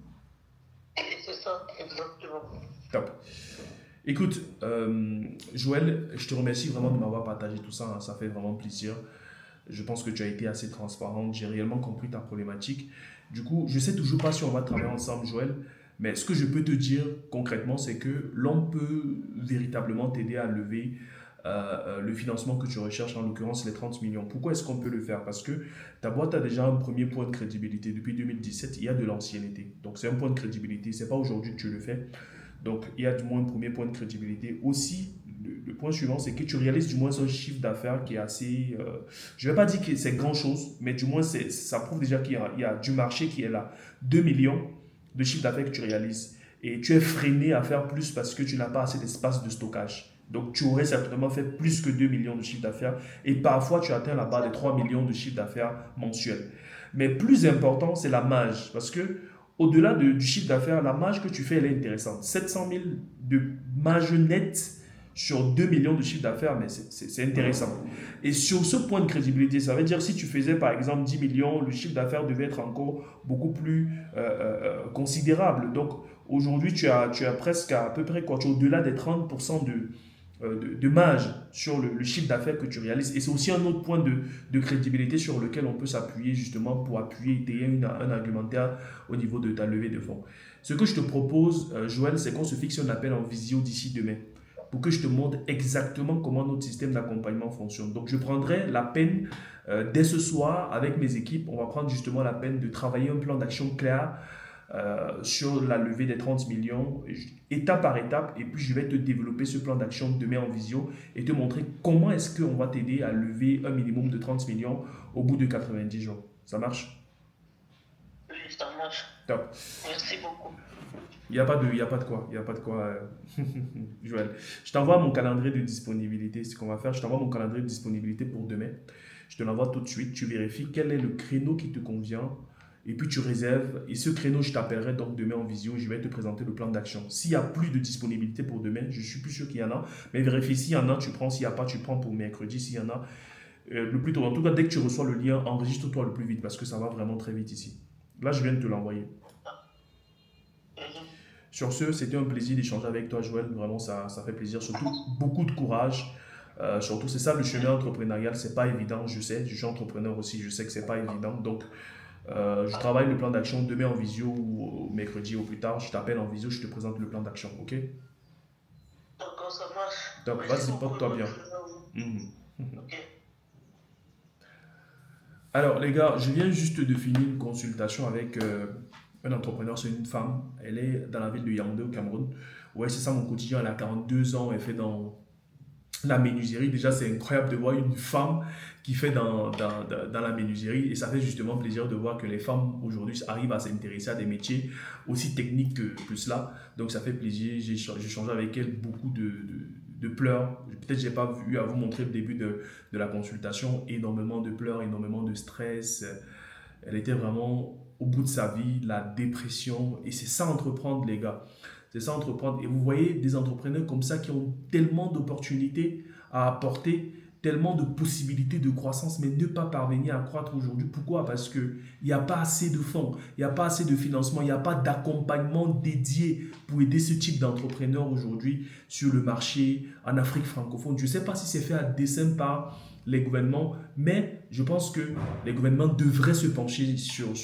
C'est ça, exactement. Top. Écoute, Joël, je te remercie vraiment de m'avoir partagé tout ça, hein. Ça fait vraiment plaisir. Je pense que tu as été assez transparente. J'ai réellement compris ta problématique. Du coup, je ne sais toujours pas si on va travailler ensemble, Joël, mais ce que je peux te dire concrètement, c'est que l'on peut véritablement t'aider à lever le financement que tu recherches, en l'occurrence les 30 millions. Pourquoi est-ce qu'on peut le faire? Parce que ta boîte a déjà un premier point de crédibilité. Depuis 2017, il y a de l'ancienneté. Donc, c'est un point de crédibilité. Ce n'est pas aujourd'hui que tu le fais. Donc, il y a du moins un premier point de crédibilité. Aussi, le point suivant, c'est que tu réalises du moins un chiffre d'affaires qui est assez... je ne vais pas dire que c'est grand-chose, mais du moins, ça prouve déjà qu'il y a du marché qui est là. 2 millions de chiffre d'affaires que tu réalises. Et tu es freiné à faire plus parce que tu n'as pas assez d'espace de stockage. Donc, tu aurais certainement fait plus que 2 millions de chiffre d'affaires. Et parfois, tu atteins la barre des 3 millions de chiffre d'affaires mensuel. Mais plus important, c'est la marge. Parce que au-delà du chiffre d'affaires, la marge que tu fais, elle est intéressante. 700 000 de marge nette sur 2 millions de chiffre d'affaires, mais c'est intéressant. Et sur ce point de crédibilité, ça veut dire si tu faisais par exemple 10 millions, le chiffre d'affaires devait être encore beaucoup plus considérable. Donc aujourd'hui, tu as presque à peu près quoi, tu es au-delà des 30% de marge sur le chiffre d'affaires que tu réalises. Et c'est aussi un autre point de crédibilité sur lequel on peut s'appuyer justement pour appuyer et étayer un argumentaire au niveau de ta levée de fonds. Ce que je te propose, Joël, c'est qu'on se fixe un appel en visio d'ici demain pour que je te montre exactement comment notre système d'accompagnement fonctionne. Donc, je prendrai la peine, dès ce soir, avec mes équipes, on va prendre justement la peine de travailler un plan d'action clair sur la levée des 30 millions, étape par étape, et puis je vais te développer ce plan d'action demain en visio et te montrer comment est-ce qu'on va t'aider à lever un minimum de 30 millions au bout de 90 jours. Ça marche? Oui, ça marche. Top. Merci beaucoup. Il y a pas de quoi, il y a pas de quoi, Joël. Je t'envoie mon calendrier de disponibilité. Ce qu'on va faire, je t'envoie mon calendrier de disponibilité pour demain. Je te l'envoie tout de suite. Tu vérifies quel est le créneau qui te convient. Et puis tu réserves. Et ce créneau, je t'appellerai donc demain en visio. Je vais te présenter le plan d'action. S'il n'y a plus de disponibilité pour demain, je suis plus sûr qu'il y en a. Mais vérifie s'il y en a, tu prends. S'il n'y a pas, tu prends pour mercredi. S'il y en a, le plus tôt. En tout cas, dès que tu reçois le lien, enregistre-toi le plus vite parce que ça va vraiment très vite ici. Là, je viens de te l'envoyer. Mhm. Sur ce, c'était un plaisir d'échanger avec toi, Joël. Vraiment, ça fait plaisir. Surtout, beaucoup de courage. Surtout, c'est ça le chemin entrepreneurial. C'est pas évident, je sais. Je suis entrepreneur aussi. Je sais que c'est pas évident. Donc, je travaille le plan d'action demain en visio ou mercredi au plus tard. Je t'appelle en visio, je te présente le plan d'action. Ok? D'accord, ça marche. Donc, Merci vas-y, beaucoup et porte-toi bonne bien. journée à vous. Ok. Alors, les gars, je viens juste de finir une consultation avec un entrepreneur. C'est une femme. Elle est dans la ville de Yaoundé, au Cameroun. Ouais, c'est ça mon quotidien. Elle a 42 ans. Elle fait dans la menuiserie. Déjà, c'est incroyable de voir une femme qui fait dans la menuiserie. Et ça fait justement plaisir de voir que les femmes aujourd'hui arrivent à s'intéresser à des métiers aussi techniques que cela. Donc, ça fait plaisir. J'ai changé avec elle beaucoup de pleurs. Peut-être que je n'ai pas eu à vous montrer le début de la consultation. Énormément de pleurs, énormément de stress. Elle était vraiment au bout de sa vie, la dépression. Et c'est ça entreprendre, les gars. C'est ça entreprendre. Et vous voyez des entrepreneurs comme ça qui ont tellement d'opportunités à apporter, tellement de possibilités de croissance, mais ne pas parvenir à croître aujourd'hui. Pourquoi? Parce qu'il n'y a pas assez de fonds, il n'y a pas assez de financement, il n'y a pas d'accompagnement dédié pour aider ce type d'entrepreneurs aujourd'hui sur le marché en Afrique francophone. Je ne sais pas si c'est fait à dessein par les gouvernements, mais je pense que les gouvernements devraient se pencher sur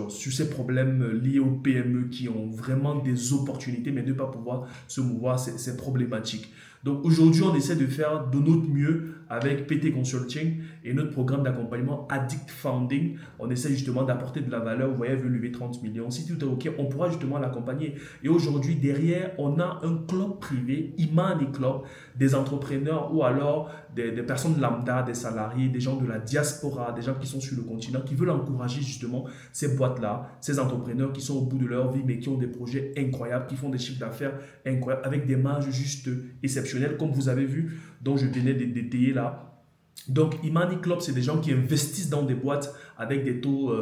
ces problèmes liés aux PME qui ont vraiment des opportunités, mais ne pas pouvoir se mouvoir, c'est problématique. Donc aujourd'hui, on essaie de faire de notre mieux avec PT Consulting et notre programme d'accompagnement Addict Founding. On essaie justement d'apporter de la valeur. Vous voyez, elle veut lever 30 millions. Si tout est OK, on pourra justement l'accompagner. Et aujourd'hui, derrière, on a un club privé, Imani Club, des entrepreneurs ou alors des personnes lambda, des salariés, des gens de la diaspora, des gens qui sont sur le continent, qui veulent encourager justement ces boîtes-là, ces entrepreneurs qui sont au bout de leur vie, mais qui ont des projets incroyables, qui font des chiffres d'affaires incroyables, avec des marges juste exceptionnelles, comme vous avez vu, dont je venais de détailler là. Donc, Imani Club, c'est des gens qui investissent dans des boîtes avec des taux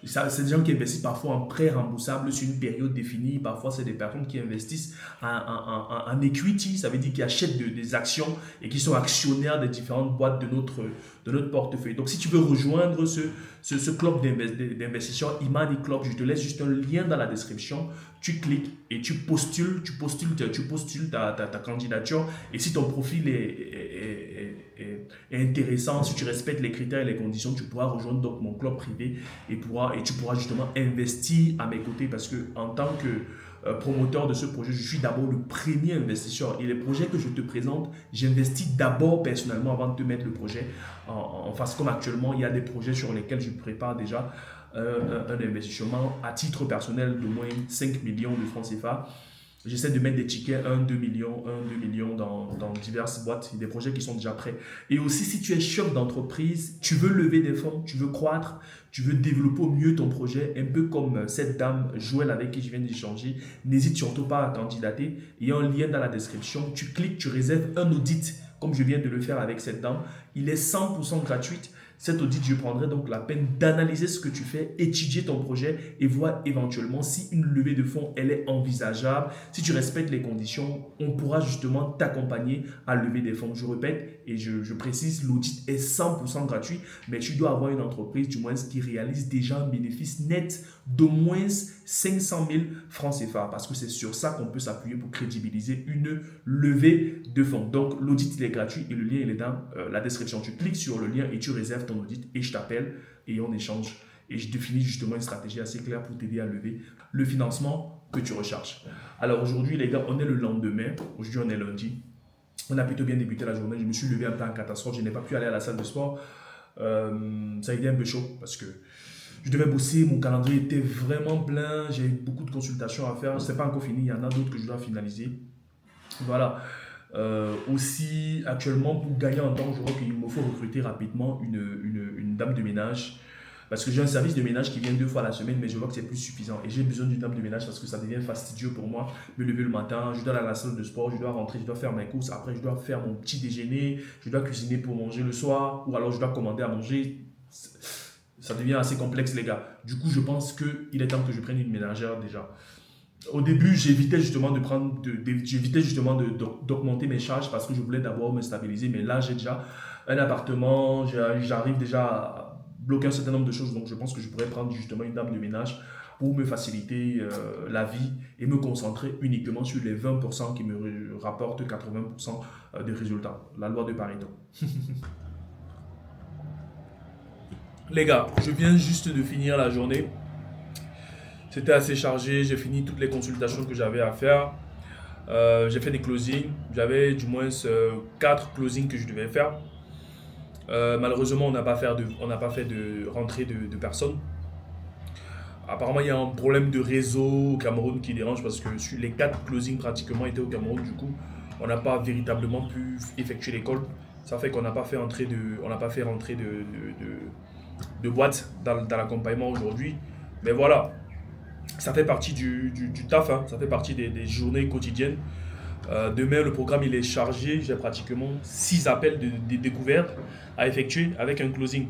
c'est des gens qui investissent parfois en prêt remboursable sur une période définie. Parfois, c'est des personnes qui investissent en equity, ça veut dire qu'ils achètent des actions et qui sont actionnaires des différentes boîtes de notre portefeuille. Donc, si tu veux rejoindre ce club d'investisseurs, Imani Club, je te laisse juste un lien dans la description. Tu cliques et tu postules ta candidature. Et si ton profil est intéressant, si tu respectes les critères et les conditions, tu pourras rejoindre donc mon club privé et tu pourras justement investir à mes côtés parce que en tant que promoteur de ce projet, je suis d'abord le premier investisseur et les projets que je te présente, j'investis d'abord personnellement avant de te mettre le projet en face. Comme actuellement, il y a des projets sur lesquels je prépare déjà un investissement à titre personnel de moins 5 millions de francs CFA. J'essaie de mettre des tickets 2 millions dans diverses boîtes, des projets qui sont déjà prêts. Et aussi, si tu es chef d'entreprise, tu veux lever des fonds, tu veux croître, tu veux développer au mieux ton projet, un peu comme cette dame Joël avec qui je viens d'échanger, n'hésite surtout pas à candidater. Il y a un lien dans la description. Tu cliques, tu réserves un audit, comme je viens de le faire avec cette dame. Il est 100% gratuit. Cet audit, je prendrai donc la peine d'analyser ce que tu fais, étudier ton projet et voir éventuellement si une levée de fonds, elle est envisageable. Si tu respectes les conditions, on pourra justement t'accompagner à lever des fonds. Je répète et je précise, l'audit est 100% gratuit, mais tu dois avoir une entreprise du moins qui réalise déjà un bénéfice net d'au moins 500 000 francs CFA parce que c'est sur ça qu'on peut s'appuyer pour crédibiliser une levée de fonds. Donc, l'audit, il est gratuit et le lien, il est dans la description. Tu cliques sur le lien et tu réserves ton audit et je t'appelle et on échange et je définis justement une stratégie assez claire pour t'aider à lever le financement que tu recherches. Alors aujourd'hui les gars, on est le lendemain, aujourd'hui on est lundi, on a plutôt bien débuté la journée, je me suis levé un peu en catastrophe, je n'ai pas pu aller à la salle de sport, ça a été un peu chaud parce que je devais bosser, mon calendrier était vraiment plein, j'ai eu beaucoup de consultations à faire, ce n'est pas encore fini, il y en a d'autres que je dois finaliser, voilà. Aussi actuellement pour gagner en temps, je vois qu'il me faut recruter rapidement une dame de ménage Parce que j'ai un service de ménage qui vient 2 fois la semaine, mais je vois que c'est plus suffisant. Et j'ai besoin d'une dame de ménage parce que ça devient fastidieux pour moi. Me lever le matin, je dois aller à la salle de sport, je dois rentrer, je dois faire mes courses. Après, je dois faire mon petit déjeuner, je dois cuisiner pour manger le soir, ou alors je dois commander à manger. Ça devient assez complexe, les gars. Du coup, je pense qu'il est temps que je prenne une ménagère déjà. Au début, j'évitais justement d'augmenter mes charges parce que je voulais d'abord me stabiliser. Mais là, j'ai déjà un appartement, j'arrive déjà à bloquer un certain nombre de choses. Donc, je pense que je pourrais prendre justement une dame de ménage pour me faciliter la vie et me concentrer uniquement sur les 20% qui me rapportent 80% des résultats. La loi de Pareto. Les gars, je viens juste de finir la journée. C'était assez chargé, j'ai fini toutes les consultations que j'avais à faire. J'ai fait des closings, j'avais du moins 4 closings que je devais faire. Malheureusement, on n'a pas fait de rentrée de personnes. Apparemment, il y a un problème de réseau au Cameroun qui dérange parce que les 4 closings pratiquement étaient au Cameroun. Du coup, on n'a pas véritablement pu effectuer l'école. Ça fait qu'on n'a pas fait rentrer de boîte dans l'accompagnement aujourd'hui. Mais voilà. Ça fait partie du taf, hein. Ça fait partie des journées quotidiennes. Demain, le programme il est chargé. J'ai pratiquement 6 appels de découverte à effectuer avec un closing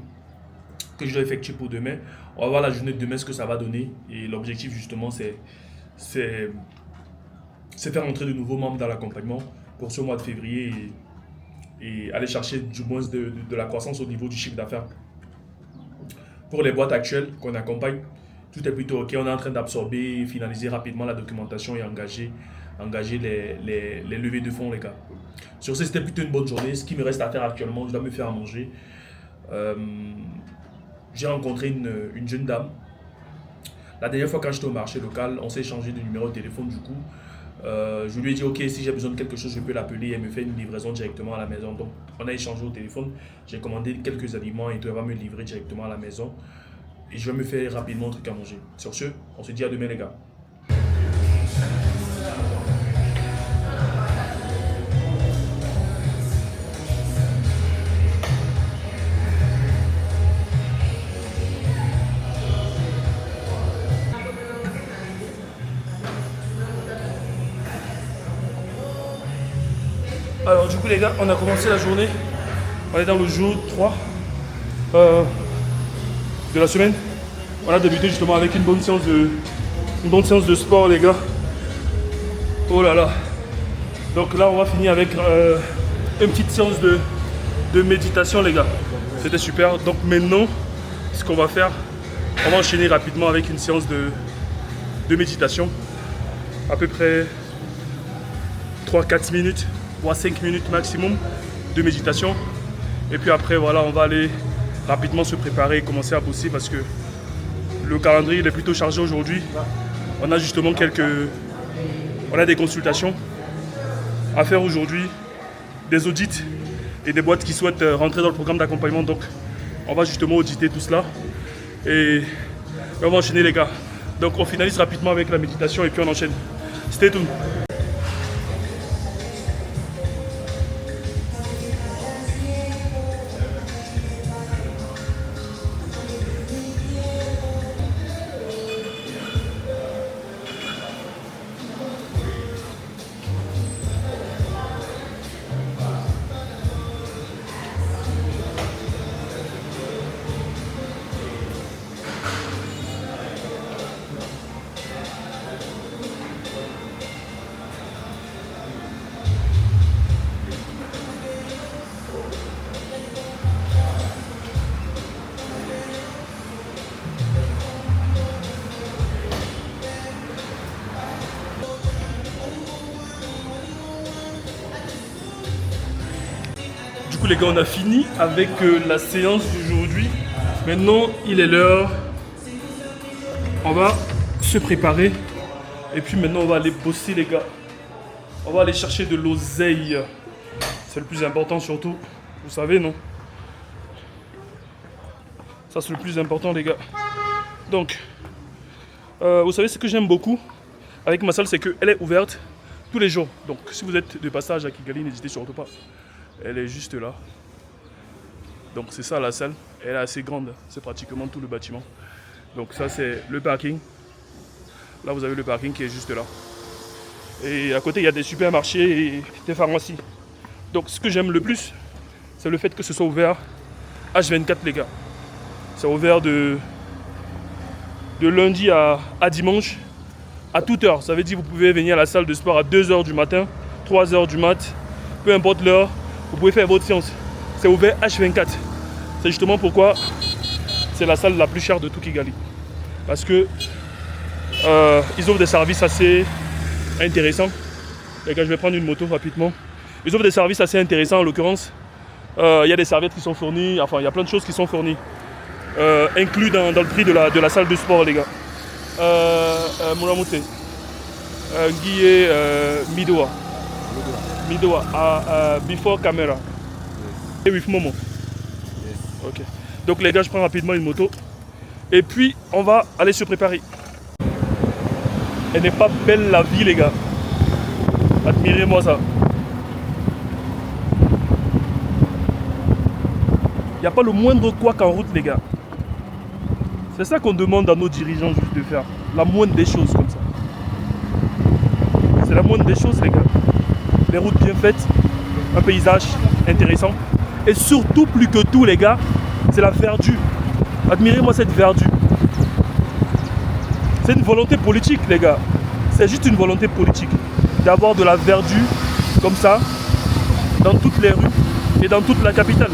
que je dois effectuer pour demain. On va voir la journée de demain, ce que ça va donner. Et l'objectif, justement, c'est faire entrer de nouveaux membres dans l'accompagnement pour ce mois de février et aller chercher du moins de la croissance au niveau du chiffre d'affaires. Pour les boîtes actuelles qu'on accompagne, tout est plutôt OK. On est en train d'absorber, finaliser rapidement la documentation et engager les levées de fonds, les gars. Sur ce, c'était plutôt une bonne journée. Ce qui me reste à faire actuellement, je dois me faire à manger. J'ai rencontré une jeune dame. La dernière fois, quand j'étais au marché local, on s'est échangé de numéro de téléphone. Du coup, je lui ai dit, OK, si j'ai besoin de quelque chose, je peux l'appeler. Elle me fait une livraison directement à la maison. Donc, on a échangé au téléphone. J'ai commandé quelques aliments et elle va me livrer directement à la maison. Et je vais me faire rapidement un truc à manger. Sur ce, on se dit à demain, les gars. Alors du coup les gars, on a commencé la journée. On est dans le jour 3 de la semaine. On a débuté justement avec une bonne séance de sport, les gars. Oh là là. Donc là, on va finir avec une petite séance de méditation, les gars. C'était super. Donc maintenant, ce qu'on va faire, on va enchaîner rapidement avec une séance de méditation. À peu près 3-4 minutes, voire 5 minutes maximum de méditation. Et puis après, voilà, on va aller rapidement se préparer et commencer à bosser parce que le calendrier il est plutôt chargé aujourd'hui. On a justement des consultations à faire aujourd'hui, des audits et des boîtes qui souhaitent rentrer dans le programme d'accompagnement. Donc on va justement auditer tout cela et on va enchaîner, les gars. Donc on finalise rapidement avec la méditation et puis on enchaîne. Stay tuned. Du coup les gars, on a fini avec la séance d'aujourd'hui. Maintenant il est l'heure. On va se préparer. Et puis maintenant on va aller bosser, les gars. On va aller chercher de l'oseille. C'est le plus important surtout. Vous savez, non? Ça c'est le plus important, les gars. Donc vous savez ce que j'aime beaucoup avec ma salle, c'est qu'elle est ouverte tous les jours. Donc si vous êtes de passage à Kigali, n'hésitez surtout pas. Elle est juste là. Donc c'est ça la salle. Elle est assez grande, c'est pratiquement tout le bâtiment. Donc ça c'est le parking. Là vous avez le parking qui est juste là. Et à côté il y a des supermarchés et des pharmacies. Donc ce que j'aime le plus, c'est le fait que ce soit ouvert H24 les gars. C'est ouvert de lundi à dimanche à toute heure. Ça veut dire que vous pouvez venir à la salle de sport à 2h du matin, 3h du mat, peu importe l'heure, vous pouvez faire votre séance. C'est ouvert H24. C'est justement pourquoi c'est la salle la plus chère de tout Kigali. Parce que ils offrent des services assez intéressants. Les gars, je vais prendre une moto rapidement. Ils offrent des services assez intéressants en l'occurrence. Il y a des serviettes qui sont fournies, enfin il y a plein de choses qui sont fournies. Inclus dans le prix de la salle de sport les gars. Mouramouté. Guillé Midoa. Midoa. Before camera. Et with Momo. Ok. Donc les gars, je prends rapidement une moto. Et puis on va aller se préparer. Elle n'est pas belle la vie les gars. Admirez-moi ça. Il n'y a pas le moindre couac en route les gars. C'est ça qu'on demande à nos dirigeants juste de faire. La moindre des choses comme ça. C'est la moindre des choses les gars. Les routes bien faites, un paysage intéressant. Et surtout plus que tout les gars, c'est la verdure. Admirez-moi cette verdure. C'est une volonté politique les gars. C'est juste une volonté politique. D'avoir de la verdure comme ça dans toutes les rues et dans toute la capitale.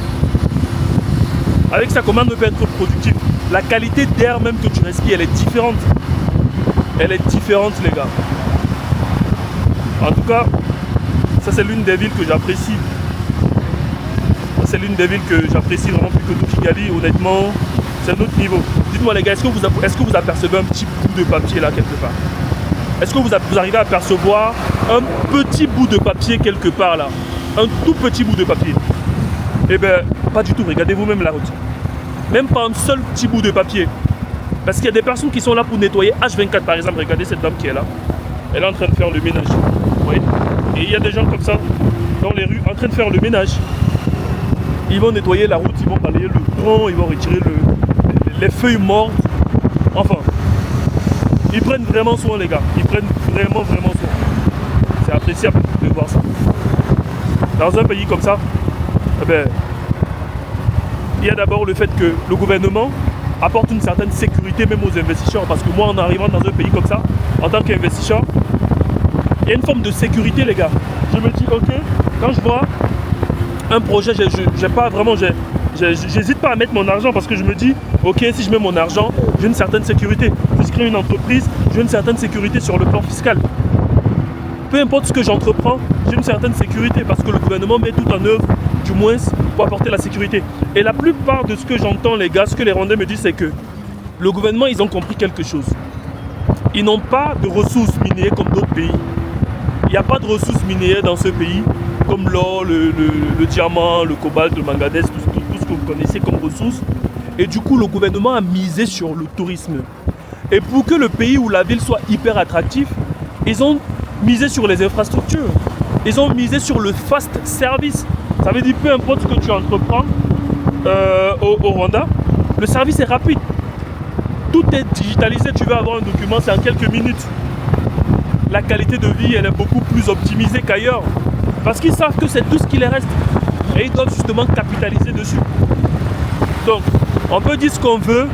Avec ça, comment on peut être productif? La qualité d'air même que tu respires, elle est différente. Elle est différente les gars. En tout cas, ça c'est l'une des villes que j'apprécie. C'est l'une des villes que j'apprécie vraiment plus que tout Kigali. Honnêtement, c'est un autre niveau. Dites-moi les gars, est-ce que vous apercevez un petit bout de papier là quelque part? Est-ce que vous arrivez à apercevoir un petit bout de papier quelque part là? Un tout petit bout de papier? Eh bien, pas du tout. Regardez vous-même la route. Même pas un seul petit bout de papier. Parce qu'il y a des personnes qui sont là pour nettoyer H24 par exemple. Regardez cette dame qui est là. Elle est en train de faire le ménage. Vous voyez? Et il y a des gens comme ça dans les rues en train de faire le ménage. Ils vont nettoyer la route, ils vont balayer le tronc, ils vont retirer les feuilles mortes. Enfin, ils prennent vraiment soin les gars. Ils prennent vraiment soin. C'est appréciable de voir ça. Dans un pays comme ça, eh ben, il y a d'abord le fait que le gouvernement apporte une certaine sécurité même aux investisseurs. Parce que moi, en arrivant dans un pays comme ça, en tant qu'investisseur, il y a une forme de sécurité les gars. Je me dis ok, quand je vois un projet, j'hésite pas à mettre mon argent parce que je me dis ok, si je mets mon argent, j'ai une certaine sécurité. Si je crée une entreprise, j'ai une certaine sécurité sur le plan fiscal. Peu importe ce que j'entreprends, j'ai une certaine sécurité parce que le gouvernement met tout en œuvre, du moins pour apporter la sécurité. Et la plupart de ce que j'entends les gars, ce que les Rwandais me disent, c'est que le gouvernement, ils ont compris quelque chose. Ils n'ont pas de ressources minières comme d'autres pays. Il n'y a pas de ressources minières dans ce pays comme l'or, le diamant, le cobalt, le manganèse, tout ce que vous connaissez comme ressources. Et du coup, le gouvernement a misé sur le tourisme. Et pour que le pays ou la ville soit hyper attractif, ils ont misé sur les infrastructures. Ils ont misé sur le fast service. Ça veut dire peu importe ce que tu entreprends au Rwanda, le service est rapide. Tout est digitalisé, tu veux avoir un document, c'est en quelques minutes. La qualité de vie, elle est beaucoup plus optimisée qu'ailleurs. Parce qu'ils savent que c'est tout ce qui les reste. Et ils doivent justement capitaliser dessus. Donc, on peut dire ce qu'on veut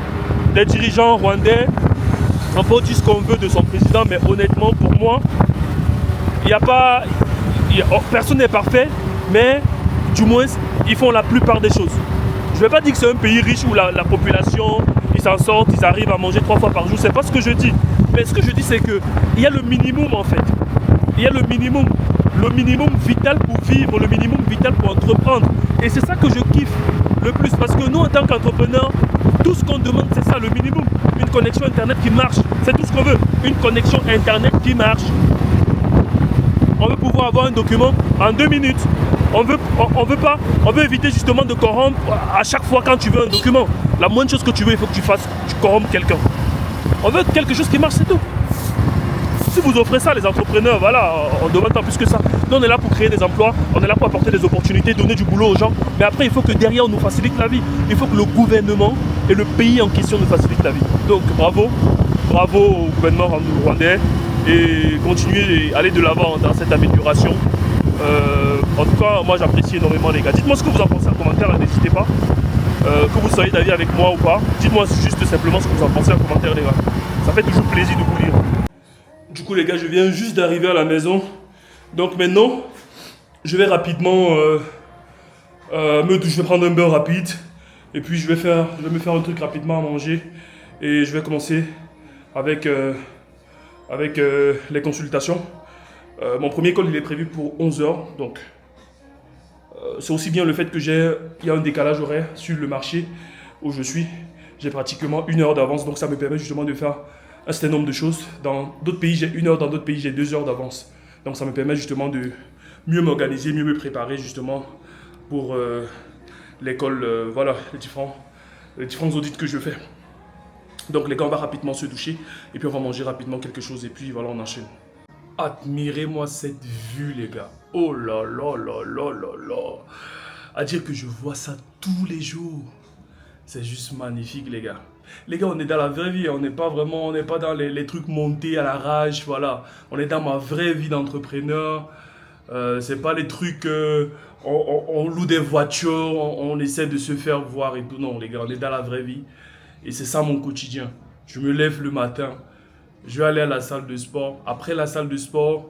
des dirigeants rwandais. On peut dire ce qu'on veut de son président. Mais honnêtement, pour moi, personne n'est parfait. Mais du moins, ils font la plupart des choses. Je ne vais pas dire que c'est un pays riche où la population, ils s'en sortent, ils arrivent à manger 3 fois par jour. C'est pas ce que je dis. Mais ce que je dis, c'est qu'il y a le minimum en fait. Il y a le minimum vital pour vivre, le minimum vital pour entreprendre. Et c'est ça que je kiffe le plus. Parce que nous, en tant qu'entrepreneurs, tout ce qu'on demande, c'est ça, le minimum. Une connexion Internet qui marche. C'est tout ce qu'on veut. Une connexion Internet qui marche. On veut pouvoir avoir un document en 2 minutes. On veut éviter justement de corrompre à chaque fois quand tu veux un document. La moindre chose que tu veux, il faut que tu corrompes quelqu'un. On veut quelque chose qui marche, c'est tout. si vous offrez ça, les entrepreneurs, voilà, on demande pas plus que ça. Nous, on est là pour créer des emplois, on est là pour apporter des opportunités, donner du boulot aux gens. Mais après, il faut que derrière, on nous facilite la vie. Il faut que le gouvernement et le pays en question nous facilitent la vie. Donc, bravo au gouvernement rwandais et continuez à aller de l'avant dans cette amélioration. En tout cas, moi, j'apprécie énormément les gars. Dites-moi ce que vous en pensez en commentaire, n'hésitez pas. Que vous soyez d'avis avec moi ou pas. Dites-moi juste simplement ce que vous en pensez en commentaire, les gars. Ça fait toujours plaisir de vous lire. Du coup, les gars, je viens juste d'arriver à la maison. Donc maintenant, je vais rapidement je vais prendre un bain rapide. Et puis, je vais me faire un truc rapidement à manger. Et je vais commencer avec les consultations. Mon premier call, il est prévu pour 11 h. Donc, c'est aussi bien le fait qu'il y a un décalage horaire sur le marché où je suis. J'ai pratiquement 1 heure d'avance, donc ça me permet justement de faire un certain nombre de choses. Dans d'autres pays, j'ai 1 heure, dans d'autres pays, j'ai 2 heures d'avance. Donc ça me permet justement de mieux m'organiser, mieux me préparer justement pour l'école, voilà, les différents audits que je fais. Donc les gars, on va rapidement se doucher et puis on va manger rapidement quelque chose et puis voilà, on enchaîne. Admirez-moi cette vue, les gars. Oh là là là là là là. À dire que je vois ça tous les jours. C'est juste magnifique, les gars. Les gars, on est dans la vraie vie. On n'est pas dans les trucs montés à la rage. Voilà. On est dans ma vraie vie d'entrepreneur. C'est pas les trucs... on loue des voitures, on essaie de se faire voir et tout. Non, les gars, on est dans la vraie vie. Et c'est ça mon quotidien. Je me lève le matin. Je vais aller à la salle de sport. Après la salle de sport,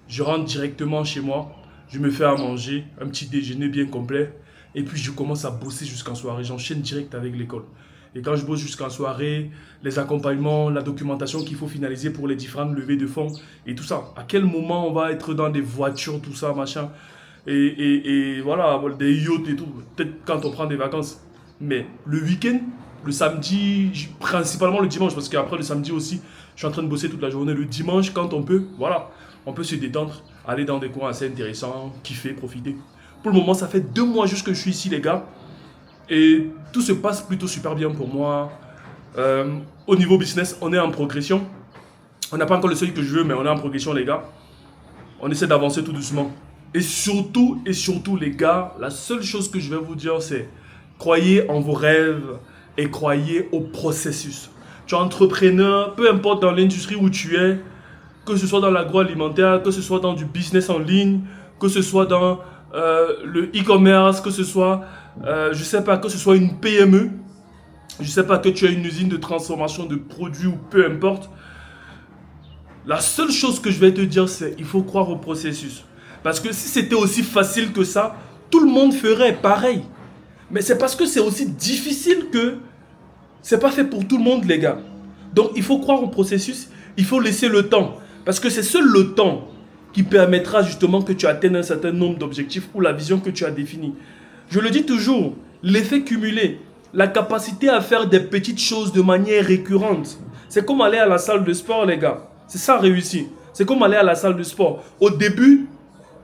je rentre directement chez moi. Je me fais à manger, un petit déjeuner bien complet. Et puis je commence à bosser jusqu'en soirée. J'enchaîne direct avec l'école. Et quand je bosse jusqu'en soirée, les accompagnements, la documentation qu'il faut finaliser pour les différentes levées de fonds et tout ça. À quel moment on va être dans des voitures, tout ça, machin. Et voilà, des yachts et tout. Peut-être quand on prend des vacances. Mais le week-end, le samedi, principalement le dimanche, parce qu'après le samedi aussi, je suis en train de bosser toute la journée. Le dimanche, quand on peut, voilà, on peut se détendre, aller dans des coins assez intéressants, kiffer, profiter. Pour le moment, ça fait 2 mois juste que je suis ici, les gars. Et tout se passe plutôt super bien pour moi. Au niveau business, on est en progression. On n'a pas encore le seuil que je veux, mais on est en progression, les gars. On essaie d'avancer tout doucement. Et surtout, les gars, la seule chose que je vais vous dire, c'est croyez en vos rêves et croyez au processus. Tu es entrepreneur, peu importe dans l'industrie où tu es, que ce soit dans l'agroalimentaire, que ce soit dans du business en ligne, que ce soit dans le e-commerce, que ce soit, je sais pas, que ce soit une PME, je sais pas, que tu as une usine de transformation de produits ou peu importe. La seule chose que je vais te dire, c'est il faut croire au processus. Parce que si c'était aussi facile que ça, tout le monde ferait pareil. Mais c'est parce que c'est aussi difficile que c'est pas fait pour tout le monde, les gars. Donc, il faut croire au processus, il faut laisser le temps. Parce que c'est seul le temps qui permettra justement que tu atteignes un certain nombre d'objectifs ou la vision que tu as définie. Je le dis toujours, l'effet cumulé, la capacité à faire des petites choses de manière récurrente. C'est comme aller à la salle de sport, les gars. C'est ça réussir. C'est comme aller à la salle de sport. Au début,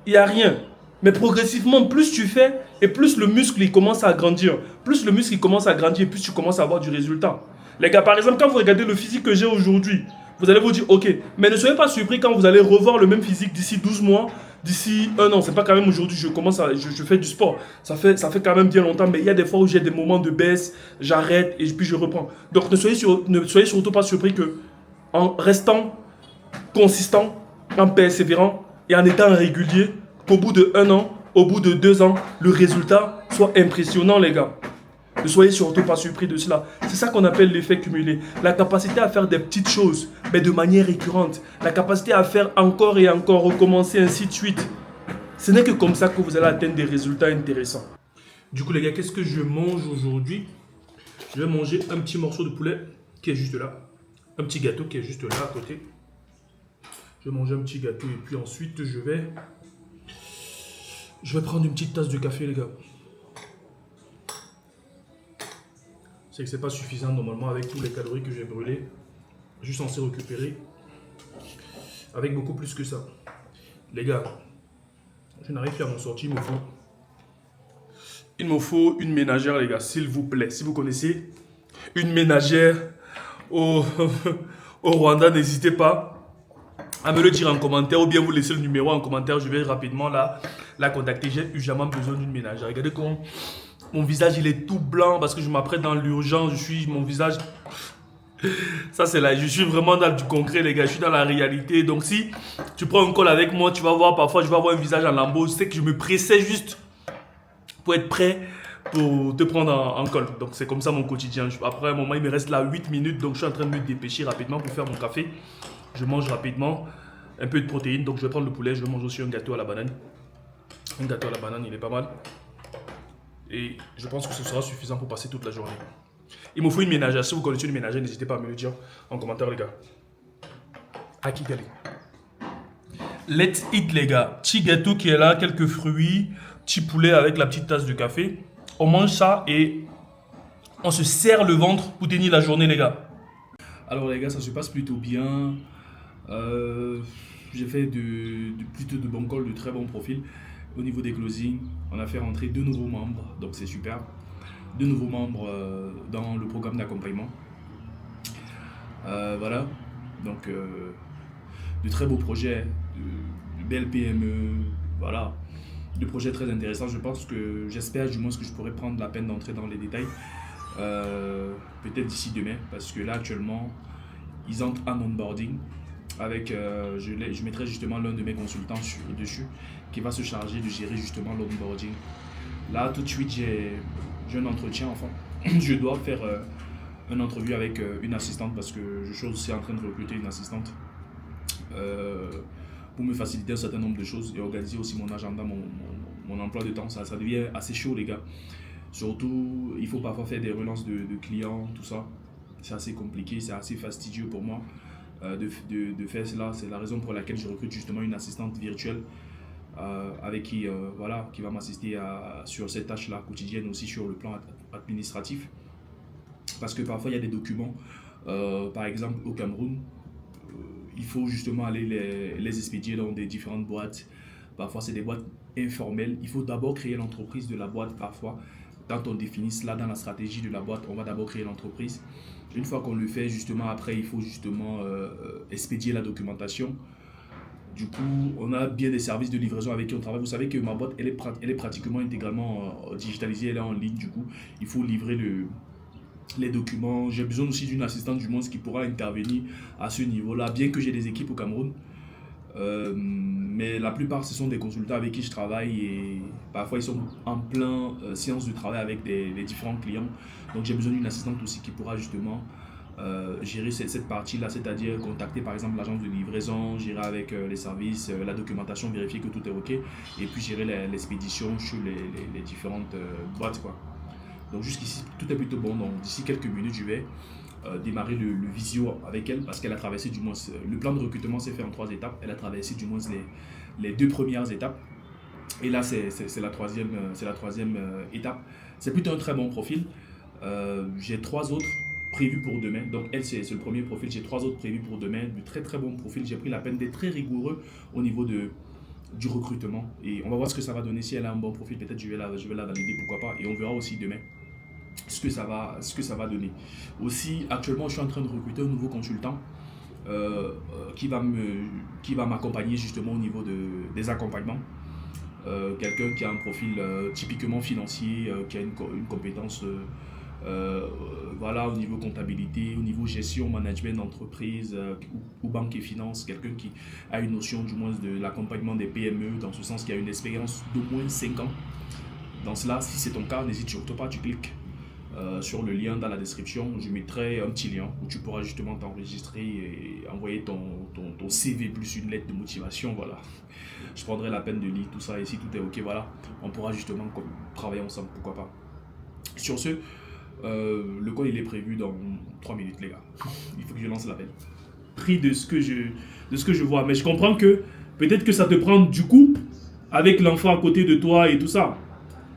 il n'y a rien. Mais progressivement, plus tu fais et plus le muscle il commence à grandir. Plus le muscle il commence à grandir, plus tu commences à avoir du résultat. Les gars, par exemple, quand vous regardez le physique que j'ai aujourd'hui, vous allez vous dire, ok, mais ne soyez pas surpris quand vous allez revoir le même physique d'ici 12 mois, d'ici 1 an. C'est pas quand même aujourd'hui, je fais du sport. Ça fait quand même bien longtemps, mais il y a des fois où j'ai des moments de baisse, j'arrête et puis je reprends. Donc ne soyez surtout pas surpris que en restant consistant, en persévérant et en étant régulier, qu'au bout de 1 an, au bout de 2 ans, le résultat soit impressionnant, les gars. Ne soyez surtout pas surpris de cela. C'est ça qu'on appelle l'effet cumulé. La capacité à faire des petites choses, mais de manière récurrente. La capacité à faire encore et encore, recommencer, ainsi de suite. Ce n'est que comme ça que vous allez atteindre des résultats intéressants. Du coup, les gars, qu'est-ce que je mange aujourd'hui? Je vais manger un petit morceau de poulet qui est juste là. Un petit gâteau qui est juste là à côté. Je vais manger un petit gâteau et puis ensuite, je vais prendre une petite tasse de café, les gars. C'est que c'est pas suffisant normalement avec tous les calories que j'ai brûlées. Je suis censé récupérer avec beaucoup plus que ça. Les gars, je n'arrive plus à m'en sortir, il me faut une ménagère, les gars, s'il vous plaît. Si vous connaissez une ménagère au Rwanda, n'hésitez pas. à me le dire en commentaire ou bien vous laissez le numéro en commentaire. Je vais rapidement la contacter. J'ai jamais besoin d'une ménagère. Regardez comment mon visage il est tout blanc parce que je m'apprête dans l'urgence. Mon visage... Ça c'est là, je suis vraiment dans du concret les gars, je suis dans la réalité. Donc si tu prends un call avec moi, tu vas voir parfois je vais avoir un visage en lambeau. C'est que je me pressais juste pour être prêt pour te prendre en call. Donc c'est comme ça mon quotidien. Après un moment il me reste là 8 minutes, donc je suis en train de me dépêcher rapidement pour faire mon café. Je mange rapidement, un peu de protéines, donc je vais prendre le poulet, je vais manger aussi un gâteau à la banane. Un gâteau à la banane il est pas mal. Et je pense que ce sera suffisant pour passer toute la journée. Il me faut une ménagère. Si vous connaissez une ménagère, n'hésitez pas à me le dire en commentaire, les gars. À Kigali. Let's eat, les gars. Petit gâteau qui est là, quelques fruits, petit poulet avec la petite tasse de café. On mange ça et on se serre le ventre pour tenir la journée, les gars. Alors, les gars, ça se passe plutôt bien. J'ai fait plutôt de bons calls, de très bons profils. Au niveau des closings, on a fait rentrer 2 nouveaux membres, donc c'est super. 2 nouveaux membres dans le programme d'accompagnement. Voilà, donc de très beaux projets, de belles PME, voilà, de projets très intéressants. Je pense que, j'espère du moins que je pourrais prendre la peine d'entrer dans les détails, peut-être d'ici demain, parce que là actuellement, ils entrent en onboarding. Avec, je mettrai justement l'un de mes consultants dessus qui va se charger de gérer justement l'onboarding. Là tout de suite j'ai un entretien, enfin je dois faire une entrevue avec une assistante parce que je suis aussi en train de recruter une assistante pour me faciliter un certain nombre de choses et organiser aussi mon agenda, mon emploi de temps. Ça devient assez chaud les gars, surtout il faut parfois faire des relances de clients, tout ça c'est assez compliqué, c'est assez fastidieux pour moi de faire cela. C'est la raison pour laquelle je recrute justement une assistante virtuelle avec qui, voilà, qui va m'assister sur cette tâche-là quotidienne, aussi sur le plan administratif. Parce que parfois il y a des documents, par exemple au Cameroun, il faut justement aller les expédier dans des différentes boîtes. Parfois c'est des boîtes informelles. Il faut d'abord créer l'entreprise de la boîte parfois. Quand on définit cela dans la stratégie de la boîte, on va d'abord créer l'entreprise. Une fois qu'on le fait, justement, après, il faut justement expédier la documentation. Du coup, on a bien des services de livraison avec qui on travaille. Vous savez que ma boîte, elle est pratiquement intégralement digitalisée, elle est en ligne. Du coup, il faut livrer les documents. J'ai besoin aussi d'une assistante du monde qui pourra intervenir à ce niveau-là, bien que j'ai des équipes au Cameroun. Mais la plupart, ce sont des consultants avec qui je travaille et parfois, ils sont en plein séance de travail avec les différents clients. Donc, j'ai besoin d'une assistante aussi qui pourra justement gérer cette partie-là, c'est-à-dire contacter par exemple l'agence de livraison, gérer avec les services, la documentation, vérifier que tout est OK et puis gérer l'expédition sur les différentes boîtes, quoi. Donc jusqu'ici, tout est plutôt bon. Donc d'ici quelques minutes, je vais démarrer le visio avec elle parce qu'elle a traversé du moins, le plan de recrutement s'est fait en 3 étapes, elle a traversé du moins les 2 premières étapes et là c'est la troisième étape. C'est plutôt un très bon profil. J'ai 3 autres prévus pour demain. Donc elle c'est le premier profil, j'ai 3 autres prévus pour demain, de très très bons profils. J'ai pris la peine d'être très rigoureux au niveau du recrutement et on va voir ce que ça va donner. Si elle a un bon profil, peut-être je vais la valider, pourquoi pas, et on verra aussi demain ce que ça va donner. Aussi actuellement je suis en train de recruter un nouveau consultant qui va m'accompagner justement au niveau des accompagnements. Quelqu'un qui a un profil typiquement financier, qui a une compétence voilà, au niveau comptabilité, au niveau gestion, management d'entreprise ou banque et finance, quelqu'un qui a une notion du moins de l'accompagnement des PME, dans ce sens qu'il a une expérience d'au moins 5 ans. Dans cela, si c'est ton cas, n'hésite surtout pas, tu cliques sur le lien dans la description. Je mettrai un petit lien où tu pourras justement t'enregistrer et envoyer ton CV plus une lettre de motivation. Voilà. Je prendrai la peine de lire tout ça et si tout est OK, voilà, on pourra justement travailler ensemble, pourquoi pas. Sur ce, le call il est prévu dans 3 minutes les gars. Il faut que je lance l'appel. Pris de ce que je vois, mais je comprends que peut-être que ça te prend du coup avec l'enfant à côté de toi et tout ça.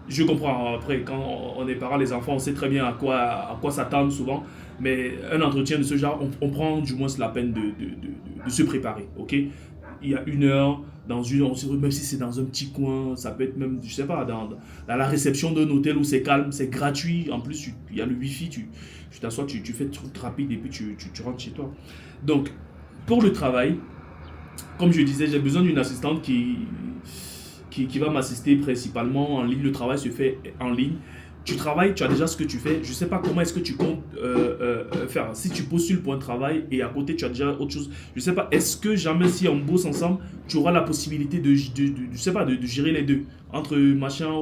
Je comprends. Après, quand on est parents, les enfants, on sait très bien à quoi s'attendre souvent. Mais un entretien de ce genre, on prend du moins la peine de se préparer. Ok, il y a 1 heure, même si c'est dans un petit coin, ça peut être même, je sais pas, dans la réception d'un hôtel où c'est calme, c'est gratuit. En plus, il y a le wifi, tu t'assois, tu fais tout rapide et puis tu rentres chez toi. Donc, pour le travail, comme je disais, j'ai besoin d'une assistante qui va m'assister principalement en ligne. Le travail se fait en ligne. Tu travailles, tu as déjà ce que tu fais. Je ne sais pas comment est-ce que tu comptes faire. Si tu postules pour un travail et à côté tu as déjà autre chose, je ne sais pas, est-ce que jamais si on bosse ensemble, tu auras la possibilité je sais pas, de gérer les deux entre machin,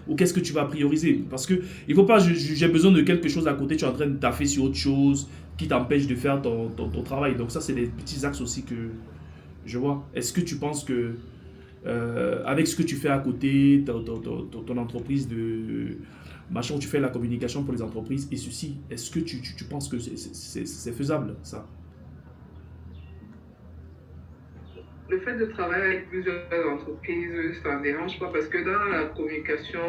ou qu'est-ce que tu vas prioriser? Parce que il faut pas, j'ai besoin de quelque chose à côté, tu es en train de taffer sur autre chose qui t'empêche de faire ton travail. Donc ça, c'est des petits axes aussi que je vois. Est-ce que tu penses que avec ce que tu fais à côté, ton entreprise de machin où tu fais la communication pour les entreprises et ceci, est-ce que tu penses que c'est faisable ça? Le fait de travailler avec plusieurs entreprises, ça ne dérange pas parce que dans la communication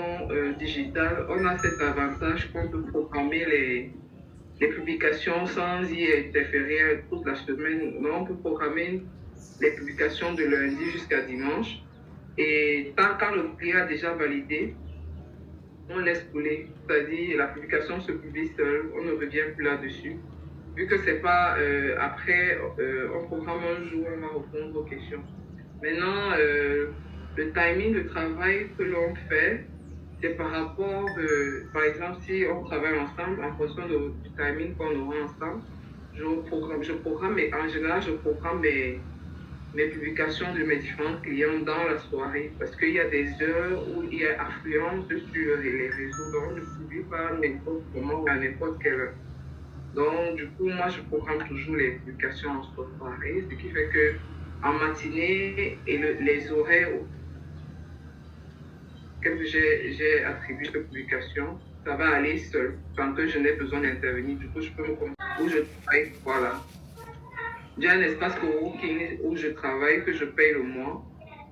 digitale, on a cet avantage qu'on peut programmer les publications sans y interférer toute la semaine. Donc, on peut programmer les publications de lundi jusqu'à dimanche. Et quand le client a déjà validé, on laisse couler. C'est-à-dire la publication se publie seule, on ne revient plus là-dessus. Vu que c'est pas après, on programme un jour, on va répondre aux questions. Maintenant, le timing de travail que l'on fait, c'est par rapport, par exemple, si on travaille ensemble, en fonction du timing qu'on aura ensemble, je programme, mais en général, je programme mes publications de mes différents clients dans la soirée parce qu'il y a des heures où il y a affluence sur les réseaux, donc je ne publie pas n'importe comment ou à n'importe quelle heure. Donc, du coup, moi, je programme toujours les publications en soirée, ce qui fait que en matinée et les horaires que j'ai attribué cette publication, ça va aller seul, tant que je n'ai besoin d'intervenir. Du coup, je peux me concentrer où je travaille, voilà. J'ai un espace coworking où je travaille, que je paye le mois.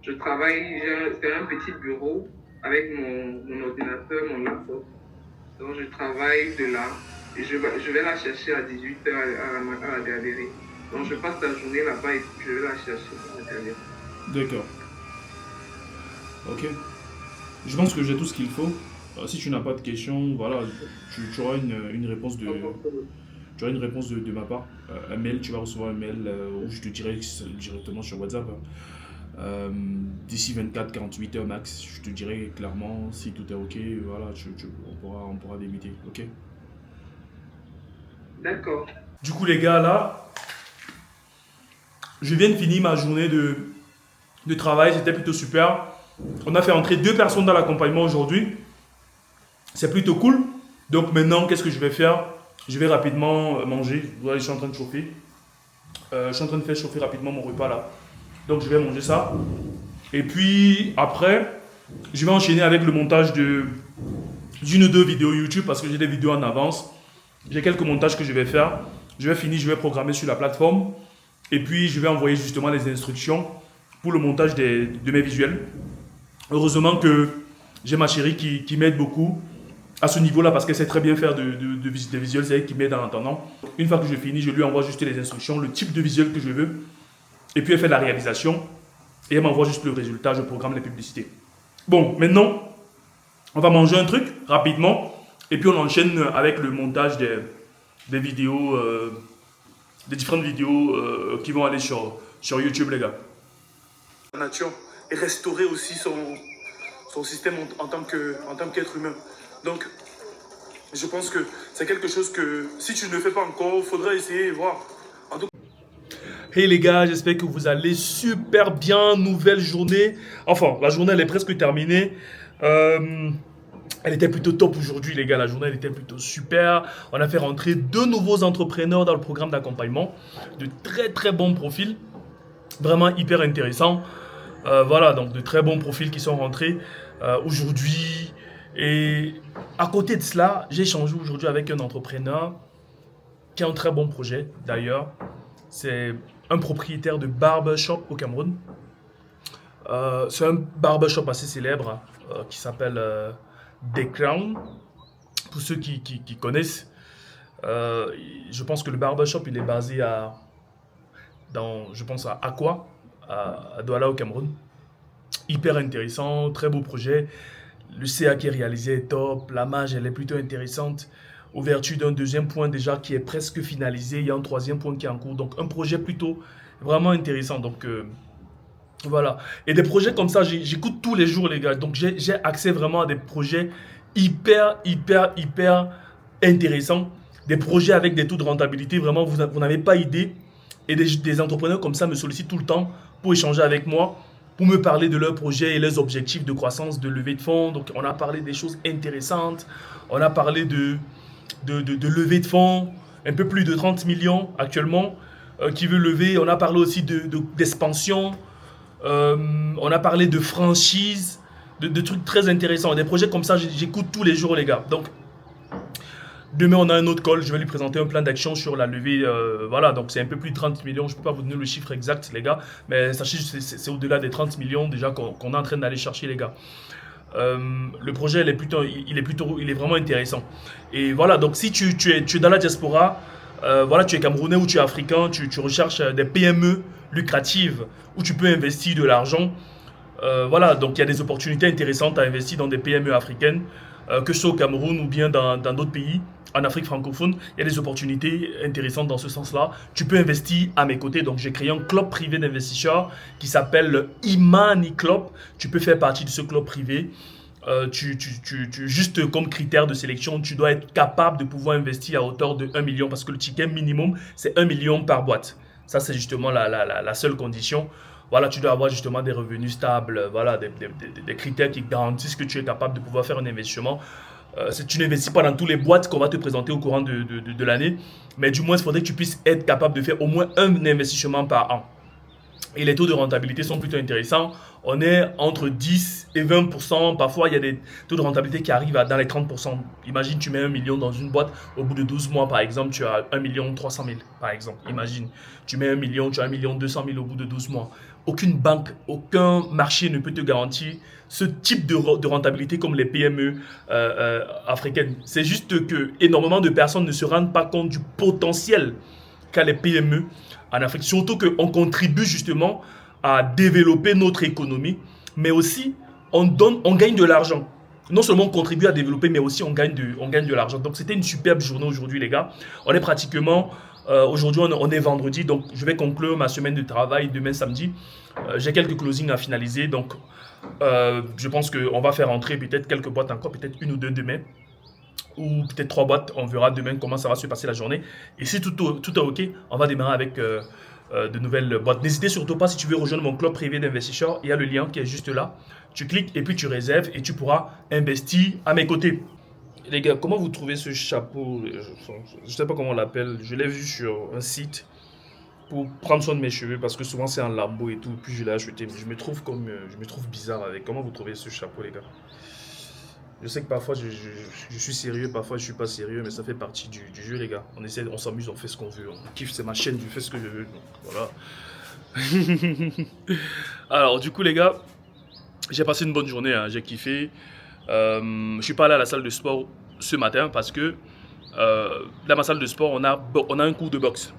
Je travaille, c'est un petit bureau avec mon ordinateur, mon laptop. Donc, je travaille de là. Et je vais la chercher à 18h à la galerie. Donc, je passe la journée là-bas et je vais la chercher à la galerie. D'accord. Ok. Je pense que j'ai tout ce qu'il faut. Si tu n'as pas de questions, voilà, tu auras une réponse tu auras une réponse de ma part. Un mail, tu vas recevoir un mail où je te dirai directement sur WhatsApp. D'ici 24-48 heures max, je te dirai clairement si tout est ok. Voilà, on pourra débuter. Ok. D'accord. Du coup, les gars, là, je viens de finir ma journée de travail. C'était plutôt super. On a fait entrer 2 personnes dans l'accompagnement aujourd'hui. C'est plutôt cool. Donc maintenant, qu'est-ce que je vais faire? Je vais rapidement manger. Voilà, je suis en train de chauffer. Je suis en train de faire chauffer rapidement mon repas là. Donc je vais manger ça. Et puis après, je vais enchaîner avec le montage d'une ou deux vidéos YouTube parce que j'ai des vidéos en avance. J'ai quelques montages que je vais faire. Je vais finir, je vais programmer sur la plateforme. Et puis je vais envoyer justement les instructions pour le montage de mes visuels. Heureusement que j'ai ma chérie qui m'aide beaucoup à ce niveau-là parce qu'elle sait très bien faire des visuels. C'est elle qui m'aide en attendant. Une fois que je finis, je lui envoie juste les instructions, le type de visuel que je veux. Et puis elle fait la réalisation. Et elle m'envoie juste le résultat. Je programme les publicités. Bon, maintenant, on va manger un truc rapidement. Et puis on enchaîne avec le montage des vidéos, des différentes vidéos qui vont aller sur YouTube, les gars. La nature et restaurer aussi son système en tant qu'être humain. Donc, je pense que c'est quelque chose que si tu ne le fais pas encore, il faudrait essayer et voir. En tout cas. Hey les gars, j'espère que vous allez super bien. Nouvelle journée. Enfin, la journée elle est presque terminée. Elle était plutôt top aujourd'hui les gars, la journée elle était plutôt super. On a fait rentrer 2 nouveaux entrepreneurs dans le programme d'accompagnement. De très très bons profils, vraiment hyper intéressants. Voilà, donc de très bons profils qui sont rentrés aujourd'hui. Et à côté de cela, j'ai échangé aujourd'hui avec un entrepreneur qui a un très bon projet d'ailleurs. C'est un propriétaire de barbershop au Cameroun. C'est un barbershop assez célèbre qui s'appelle The Crown. Pour ceux qui connaissent, je pense que le barbershop il est basé à Akwa, à Douala au Cameroun. Hyper intéressant, très beau projet. Le CA qui est réalisé est top, la marge elle est plutôt intéressante. Ouverture d'un 2e point déjà qui est presque finalisé, il y a un 3e point qui est en cours. Donc un projet plutôt vraiment intéressant. Donc Voilà. Et des projets comme ça, j'écoute tous les jours, les gars. Donc, j'ai accès vraiment à des projets hyper intéressants. Des projets avec des taux de rentabilité, vraiment, vous n'avez pas idée. Et des entrepreneurs comme ça me sollicitent tout le temps pour échanger avec moi, pour me parler de leurs projets et leurs objectifs de croissance, de levée de fonds. Donc, on a parlé des choses intéressantes. On a parlé de levée de fonds, un peu plus de 30 millions actuellement, qui veut lever. On a parlé aussi d'expansion. On a parlé de franchise, de trucs très intéressants. Des projets comme ça, j'écoute tous les jours, les gars. Donc, demain, on a un autre call. Je vais lui présenter un plan d'action sur la levée. Voilà, donc c'est un peu plus de 30 millions. Je ne peux pas vous donner le chiffre exact, les gars. Mais sachez, c'est au-delà des 30 millions déjà qu'on est en train d'aller chercher, les gars. Le projet, il est vraiment intéressant. Et voilà, donc si tu es dans la diaspora, voilà, tu es camerounais ou tu es africain, tu recherches des PME lucratives où tu peux investir de l'argent. Voilà, donc il y a des opportunités intéressantes à investir dans des PME africaines, que ce soit au Cameroun ou bien dans d'autres pays, en Afrique francophone. Il y a des opportunités intéressantes dans ce sens-là. Tu peux investir à mes côtés. Donc j'ai créé un club privé d'investisseurs qui s'appelle le Imani Club. Tu peux faire partie de ce club privé. Juste comme critère de sélection, tu dois être capable de pouvoir investir à hauteur de 1 million parce que le ticket minimum, c'est 1 million par boîte. Ça, c'est justement la seule condition. Voilà, tu dois avoir justement des revenus stables, voilà, des critères qui garantissent que tu es capable de pouvoir faire un investissement. Tu n'investis pas dans toutes les boîtes qu'on va te présenter au courant de l'année, mais du moins, il faudrait que tu puisses être capable de faire au moins un investissement par an. Et les taux de rentabilité sont plutôt intéressants. On est entre 10 et 20%. Parfois, il y a des taux de rentabilité qui arrivent dans les 30%. Imagine, tu mets 1 million dans une boîte. Au bout de 12 mois, par exemple, tu as 1 300 000, par exemple. Imagine, tu mets 1 million, tu as 1 200 000 au bout de 12 mois. Aucune banque, aucun marché ne peut te garantir ce type de rentabilité comme les PME africaines. C'est juste que énormément de personnes ne se rendent pas compte du potentiel qu'a les PME en Afrique. Surtout qu'on contribue justement à développer notre économie, mais aussi on gagne de l'argent. Non seulement on contribue à développer, mais aussi on gagne de l'argent. Donc c'était une superbe journée aujourd'hui, les gars. On est pratiquement, aujourd'hui on est vendredi, donc je vais conclure ma semaine de travail demain samedi. J'ai quelques closings à finaliser, donc je pense qu'on va faire entrer peut-être quelques boîtes encore, peut-être une ou deux demain. Ou peut-être 3 boîtes, on verra demain comment ça va se passer la journée. Et si tout est OK, on va démarrer avec de nouvelles boîtes. N'hésitez surtout pas, si tu veux rejoindre mon club privé d'investisseurs, il y a le lien qui est juste là. Tu cliques et puis tu réserves et tu pourras investir à mes côtés. Les gars, comment vous trouvez ce chapeau? Je ne sais pas comment on l'appelle. Je l'ai vu sur un site pour prendre soin de mes cheveux parce que souvent c'est en lambeau et tout. Puis je l'ai acheté. Je me trouve bizarre avec. Comment vous trouvez ce chapeau, les gars? Je sais que parfois je suis sérieux, parfois je suis pas sérieux, mais ça fait partie du jeu, les gars. On essaie, on s'amuse, on fait ce qu'on veut, on kiffe, c'est ma chaîne, je fais ce que je veux. Donc, voilà. Alors du coup, les gars, j'ai passé une bonne journée, hein, j'ai kiffé. Je suis pas allé à la salle de sport ce matin parce que dans ma salle de sport, on a un cours de boxe.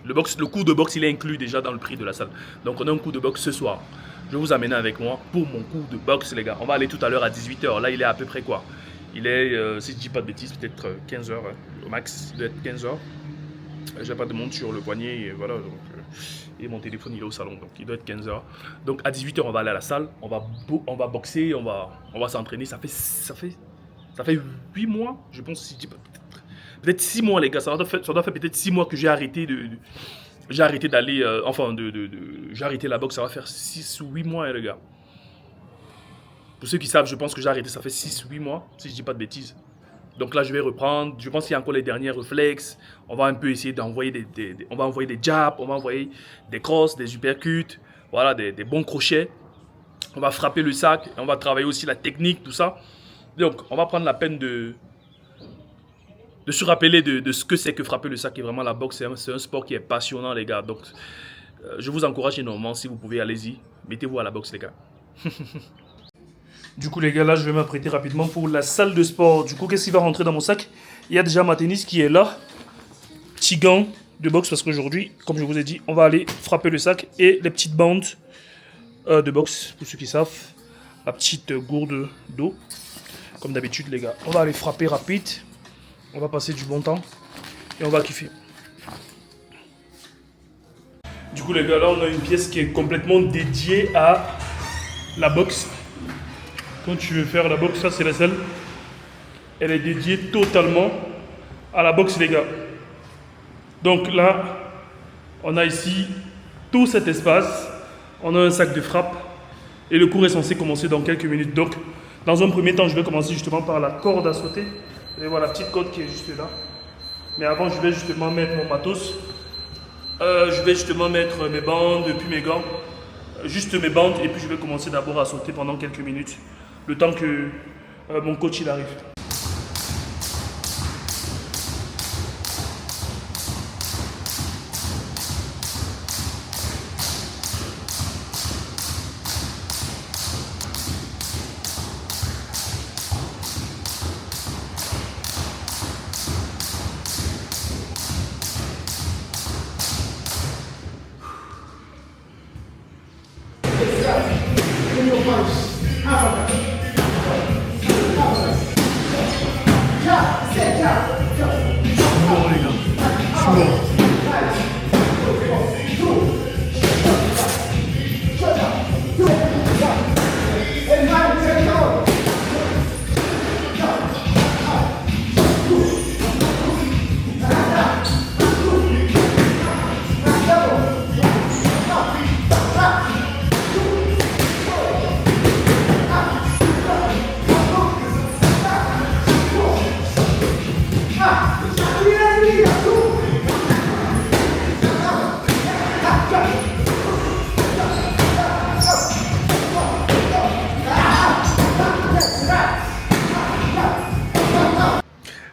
Le cours de boxe, il est inclus déjà dans le prix de la salle. Donc on a un cours de boxe ce soir. Je vais vous amener avec moi pour mon cours de boxe, les gars. On va aller tout à l'heure à 18 h. Là, il est à peu près quoi? Il est, si je ne dis pas de bêtises, peut-être 15 h au max. Il doit être 15 h. Je n'ai pas de montre sur le poignet. Et voilà, donc, et mon téléphone, il est au salon. Donc, il doit être 15 h. Donc, à 18 h, on va aller à la salle. On va boxer. On va s'entraîner. Ça fait 8 mois, je pense, si je dis pas. Peut-être 6 mois, les gars. Ça doit faire peut-être 6 mois que j'ai arrêté j'ai arrêté d'aller, j'ai arrêté la boxe, ça va faire 6 ou 8 mois, hein, les gars. Pour ceux qui savent, je pense que j'ai arrêté, ça fait 6 ou 8 mois, si je dis pas de bêtises. Donc là, je vais reprendre. Je pense qu'il y a encore les derniers réflexes. On va un peu essayer d'envoyer on va envoyer des jabs, on va envoyer des crosses, des uppercuts, voilà, des bons crochets. On va frapper le sac, et on va travailler aussi la technique, tout ça. Donc, on va prendre la peine de se rappeler de ce que c'est que frapper le sac. Et vraiment, la boxe, c'est un sport qui est passionnant, les gars. Donc, je vous encourage énormément. Si vous pouvez, allez-y. Mettez-vous à la boxe, les gars. Du coup, les gars, là, je vais m'apprêter rapidement pour la salle de sport. Du coup, qu'est-ce qui va rentrer dans mon sac? Il y a déjà ma tennis qui est là. Petit gant de boxe parce qu'aujourd'hui, comme je vous ai dit, on va aller frapper le sac. Et les petites bandes de boxe, pour ceux qui savent. La petite gourde d'eau. Comme d'habitude, les gars. On va aller frapper rapide. On va passer du bon temps et on va kiffer. Du coup les gars, là on a une pièce qui est complètement dédiée à la boxe. Quand tu veux faire la boxe, ça c'est la salle. Elle est dédiée totalement à la boxe les gars. Donc là, on a ici tout cet espace. On a un sac de frappe. Et le cours est censé commencer dans quelques minutes. Donc, dans un premier temps, je vais commencer justement par la corde à sauter. Vous allez voir la petite corde qui est juste là. Mais avant, je vais justement mettre mon matos. Je vais justement mettre mes bandes, puis mes gants. Juste mes bandes. Et puis, je vais commencer d'abord à sauter pendant quelques minutes. Le temps que mon coach il arrive.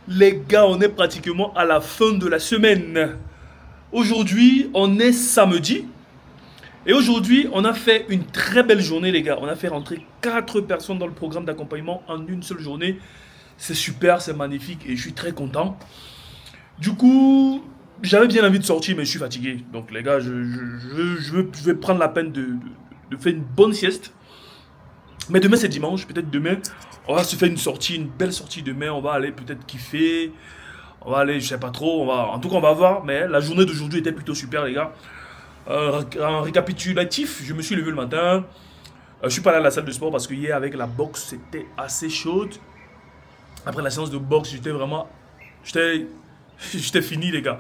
Les gars, on est pratiquement à la fin de la semaine. Aujourd'hui, on est samedi. Et aujourd'hui, on a fait une très belle journée, les gars. On a fait rentrer 4 personnes dans le programme d'accompagnement en une seule journée. C'est super, c'est magnifique et je suis très content. Du coup, j'avais bien envie de sortir, mais je suis fatigué. Donc, les gars, je vais prendre la peine de faire une bonne sieste. Mais demain, c'est dimanche. Peut-être demain, on va se faire une sortie, une belle sortie demain. On va aller peut-être kiffer. On va aller, je sais pas trop. En tout cas, on va voir. Mais la journée d'aujourd'hui était plutôt super, les gars. En récapitulatif, je me suis levé le matin. Je suis pas allé à la salle de sport parce que hier, avec la boxe, c'était assez chaude. Après la séance de boxe, j'étais fini, les gars.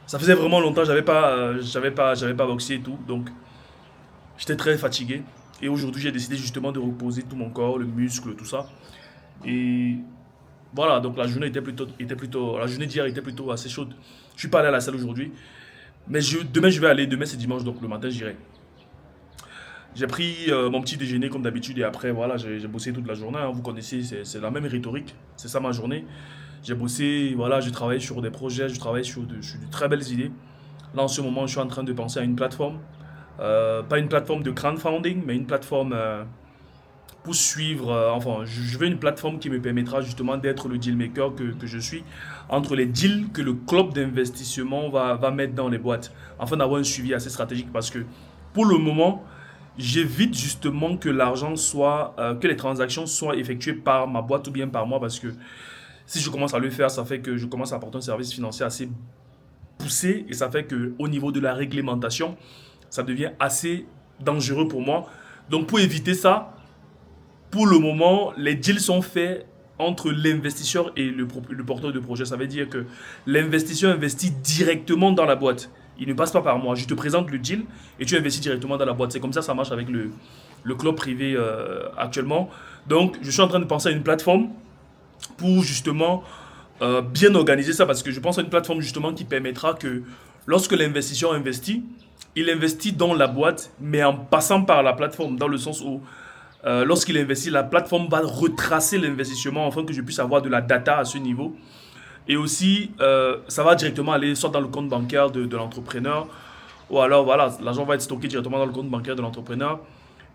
Ça faisait vraiment longtemps, j'avais pas boxé et tout. Donc, j'étais très fatigué. Et aujourd'hui, j'ai décidé justement de reposer tout mon corps, le muscle, tout ça. Et voilà, donc la journée la journée d'hier était plutôt assez chaude. Je suis pas allé à la salle aujourd'hui. Mais demain, je vais aller. Demain, c'est dimanche, donc le matin, j'irai. J'ai pris mon petit déjeuner comme d'habitude et après, voilà, j'ai bossé toute la journée. Hein. Vous connaissez, c'est la même rhétorique. C'est ça ma journée. J'ai bossé, voilà, je travaille sur des projets, je travaille sur de très belles idées. Là, en ce moment, je suis en train de penser à une plateforme. Pas une plateforme de crowdfunding, mais une plateforme pour suivre. Enfin, je veux une plateforme qui me permettra justement d'être le deal maker que je suis entre les deals que le club d'investissement va mettre dans les boîtes, afin d'avoir un suivi assez stratégique. Parce que pour le moment, j'évite justement que l'argent soit, que les transactions soient effectuées par ma boîte ou bien par moi, parce que si je commence à le faire, ça fait que je commence à apporter un service financier assez poussé et ça fait qu'au niveau de la réglementation, ça devient assez dangereux pour moi. Donc pour éviter ça, pour le moment, les deals sont faits entre l'investisseur et le porteur de projet. Ça veut dire que l'investisseur investit directement dans la boîte. Il ne passe pas par moi. Je te présente le deal et tu investis directement dans la boîte. C'est comme ça marche avec le club privé actuellement. Donc, je suis en train de penser à une plateforme pour justement bien organiser ça, parce que je pense à une plateforme justement qui permettra que lorsque l'investisseur investit, il investit dans la boîte, mais en passant par la plateforme, dans le sens où lorsqu'il investit, la plateforme va retracer l'investissement afin que je puisse avoir de la data à ce niveau. Et aussi, ça va directement aller soit dans le compte bancaire de l'entrepreneur, ou alors voilà, l'argent va être stocké directement dans le compte bancaire de l'entrepreneur.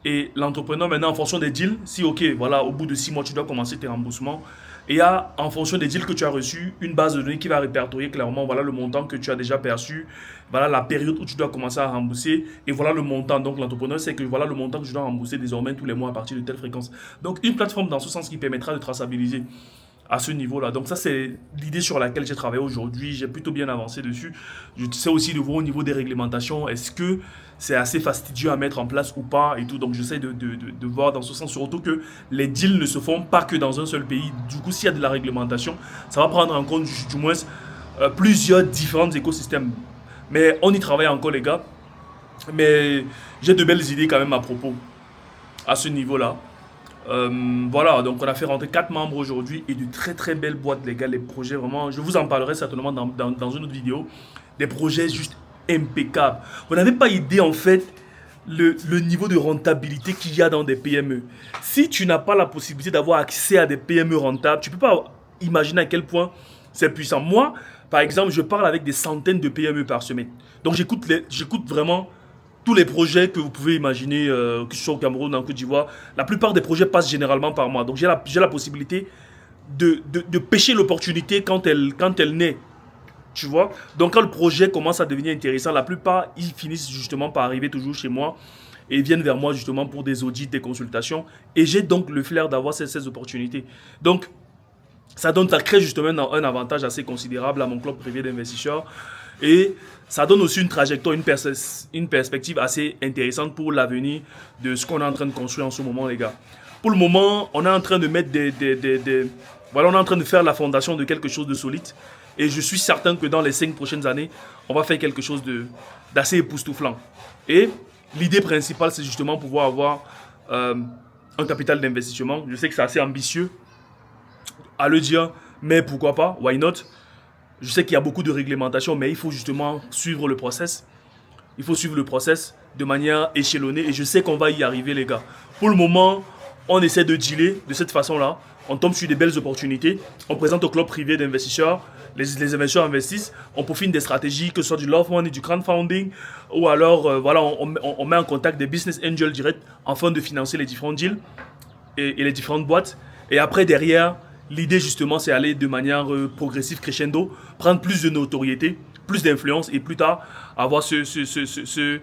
Et l'entrepreneur, maintenant, en fonction des deals, si ok, voilà, au bout de 6 mois, tu dois commencer tes remboursements. Et il y a, en fonction des deals que tu as reçus, une base de données qui va répertorier clairement, voilà le montant que tu as déjà perçu, voilà la période où tu dois commencer à rembourser, et voilà le montant. Donc l'entrepreneur sait que voilà le montant que je dois rembourser désormais tous les mois à partir de telle fréquence. Donc une plateforme dans ce sens qui permettra de traçabiliser à ce niveau-là. Donc ça, c'est l'idée sur laquelle j'ai travaillé aujourd'hui. J'ai plutôt bien avancé dessus. Je sais aussi de voir au niveau des réglementations, est-ce que c'est assez fastidieux à mettre en place ou pas et tout. Donc j'essaie de voir dans ce sens, surtout que les deals ne se font pas que dans un seul pays. Du coup, s'il y a de la réglementation, ça va prendre en compte du moins plusieurs différents écosystèmes. Mais on y travaille encore, les gars. Mais j'ai de belles idées quand même à propos, à ce niveau-là. Voilà, donc on a fait rentrer 4 membres aujourd'hui et de très très belles boîtes, les gars. Les projets, vraiment, je vous en parlerai certainement dans une autre vidéo. Des projets juste impeccables. Vous n'avez pas idée, en fait, le niveau de rentabilité qu'il y a dans des PME. Si tu n'as pas la possibilité d'avoir accès à des PME rentables, tu ne peux pas imaginer à quel point c'est puissant. Moi, par exemple, je parle avec des centaines de PME par semaine. Donc j'écoute vraiment tous les projets que vous pouvez imaginer, que ce soit au Cameroun, en Côte d'Ivoire. La plupart des projets passent généralement par moi. Donc j'ai la possibilité de pêcher l'opportunité quand elle naît. Tu vois? Donc quand le projet commence à devenir intéressant, la plupart, ils finissent justement par arriver toujours chez moi et viennent vers moi justement pour des audits, des consultations. Et j'ai donc le flair d'avoir ces opportunités. Donc ça crée justement un avantage assez considérable à mon club privé d'investisseurs. Et ça donne aussi une trajectoire, une perspective assez intéressante pour l'avenir de ce qu'on est en train de construire en ce moment, les gars. Pour le moment, on est en train de mettre voilà, on est en train de faire la fondation de quelque chose de solide. Et je suis certain que dans les 5 prochaines années, on va faire quelque chose d'assez époustouflant. Et l'idée principale, c'est justement pouvoir avoir un capital d'investissement. Je sais que c'est assez ambitieux à le dire, mais pourquoi pas, why not? Je sais qu'il y a beaucoup de réglementations, mais il faut justement suivre le process. Il faut suivre le process de manière échelonnée et je sais qu'on va y arriver, les gars. Pour le moment, on essaie de dealer de cette façon-là. On tombe sur des belles opportunités. On présente au club privé d'investisseurs. Les investisseurs investissent. On peaufine des stratégies, que ce soit du love money, du crowdfunding. Ou alors, voilà, on met en contact des business angels directs afin de financer les différents deals et les différentes boîtes. Et après, derrière, l'idée justement, c'est aller de manière progressive, crescendo, prendre plus de notoriété, plus d'influence et plus tard avoir ce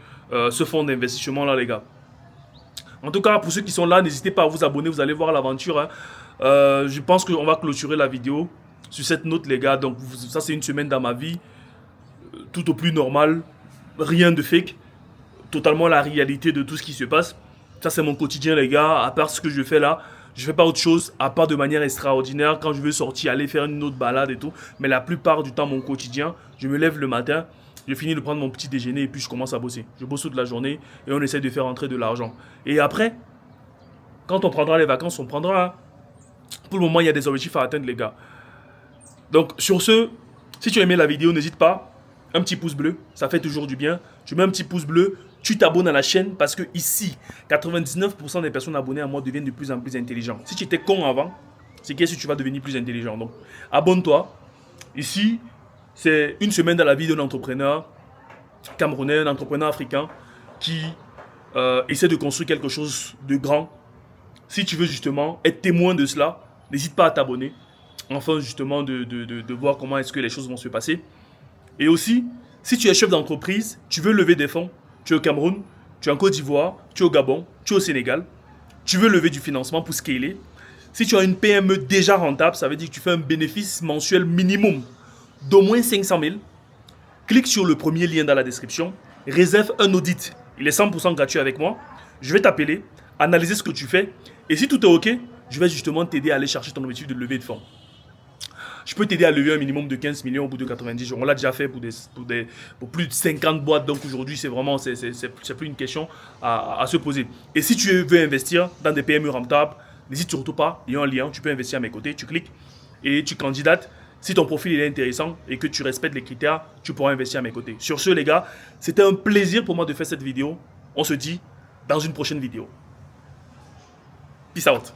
fonds d'investissement-là, les gars. En tout cas, pour ceux qui sont là, n'hésitez pas à vous abonner, vous allez voir l'aventure. Hein. Je pense qu'on va clôturer la vidéo sur cette note, les gars. Donc, ça, c'est une semaine dans ma vie, tout au plus normal, rien de fake, totalement la réalité de tout ce qui se passe. Ça, c'est mon quotidien, les gars. À part ce que je fais là, je fais pas autre chose, à part de manière extraordinaire, quand je veux sortir, aller faire une autre balade et tout. Mais la plupart du temps, mon quotidien, je me lève le matin, je finis de prendre mon petit déjeuner et puis je commence à bosser. Je bosse toute la journée et on essaie de faire entrer de l'argent. Et après, quand on prendra les vacances, on prendra. Pour le moment, il y a des objectifs à atteindre, les gars. Donc, sur ce, si tu as aimé la vidéo, n'hésite pas. Un petit pouce bleu, ça fait toujours du bien. Tu mets un petit pouce bleu, tu t'abonnes à la chaîne parce que ici, 99% des personnes abonnées à moi deviennent de plus en plus intelligents. Si tu étais con avant, c'est qu'est-ce que tu vas devenir plus intelligent. Donc, abonne-toi. Ici, c'est une semaine dans la vie d'un entrepreneur camerounais, un entrepreneur africain qui essaie de construire quelque chose de grand. Si tu veux justement être témoin de cela, n'hésite pas à t'abonner. Enfin, justement, de voir comment est-ce que les choses vont se passer. Et aussi, si tu es chef d'entreprise, tu veux lever des fonds, tu es au Cameroun, tu es en Côte d'Ivoire, tu es au Gabon, tu es au Sénégal, tu veux lever du financement pour scaler. Si tu as une PME déjà rentable, ça veut dire que tu fais un bénéfice mensuel minimum d'au moins 500 000. Clique sur le premier lien dans la description, réserve un audit. Il est 100% gratuit avec moi. Je vais t'appeler, analyser ce que tu fais. Et si tout est OK, je vais justement t'aider à aller chercher ton objectif de levée de fonds. Je peux t'aider à lever un minimum de 15 millions au bout de 90 jours. On l'a déjà fait pour plus de 50 boîtes. Donc aujourd'hui, c'est vraiment, c'est plus une question à se poser. Et si tu veux investir dans des PME rentables, n'hésite surtout pas. Il y a un lien, tu peux investir à mes côtés. Tu cliques et tu candidates. Si ton profil est intéressant et que tu respectes les critères, tu pourras investir à mes côtés. Sur ce, les gars, c'était un plaisir pour moi de faire cette vidéo. On se dit dans une prochaine vidéo. Peace out.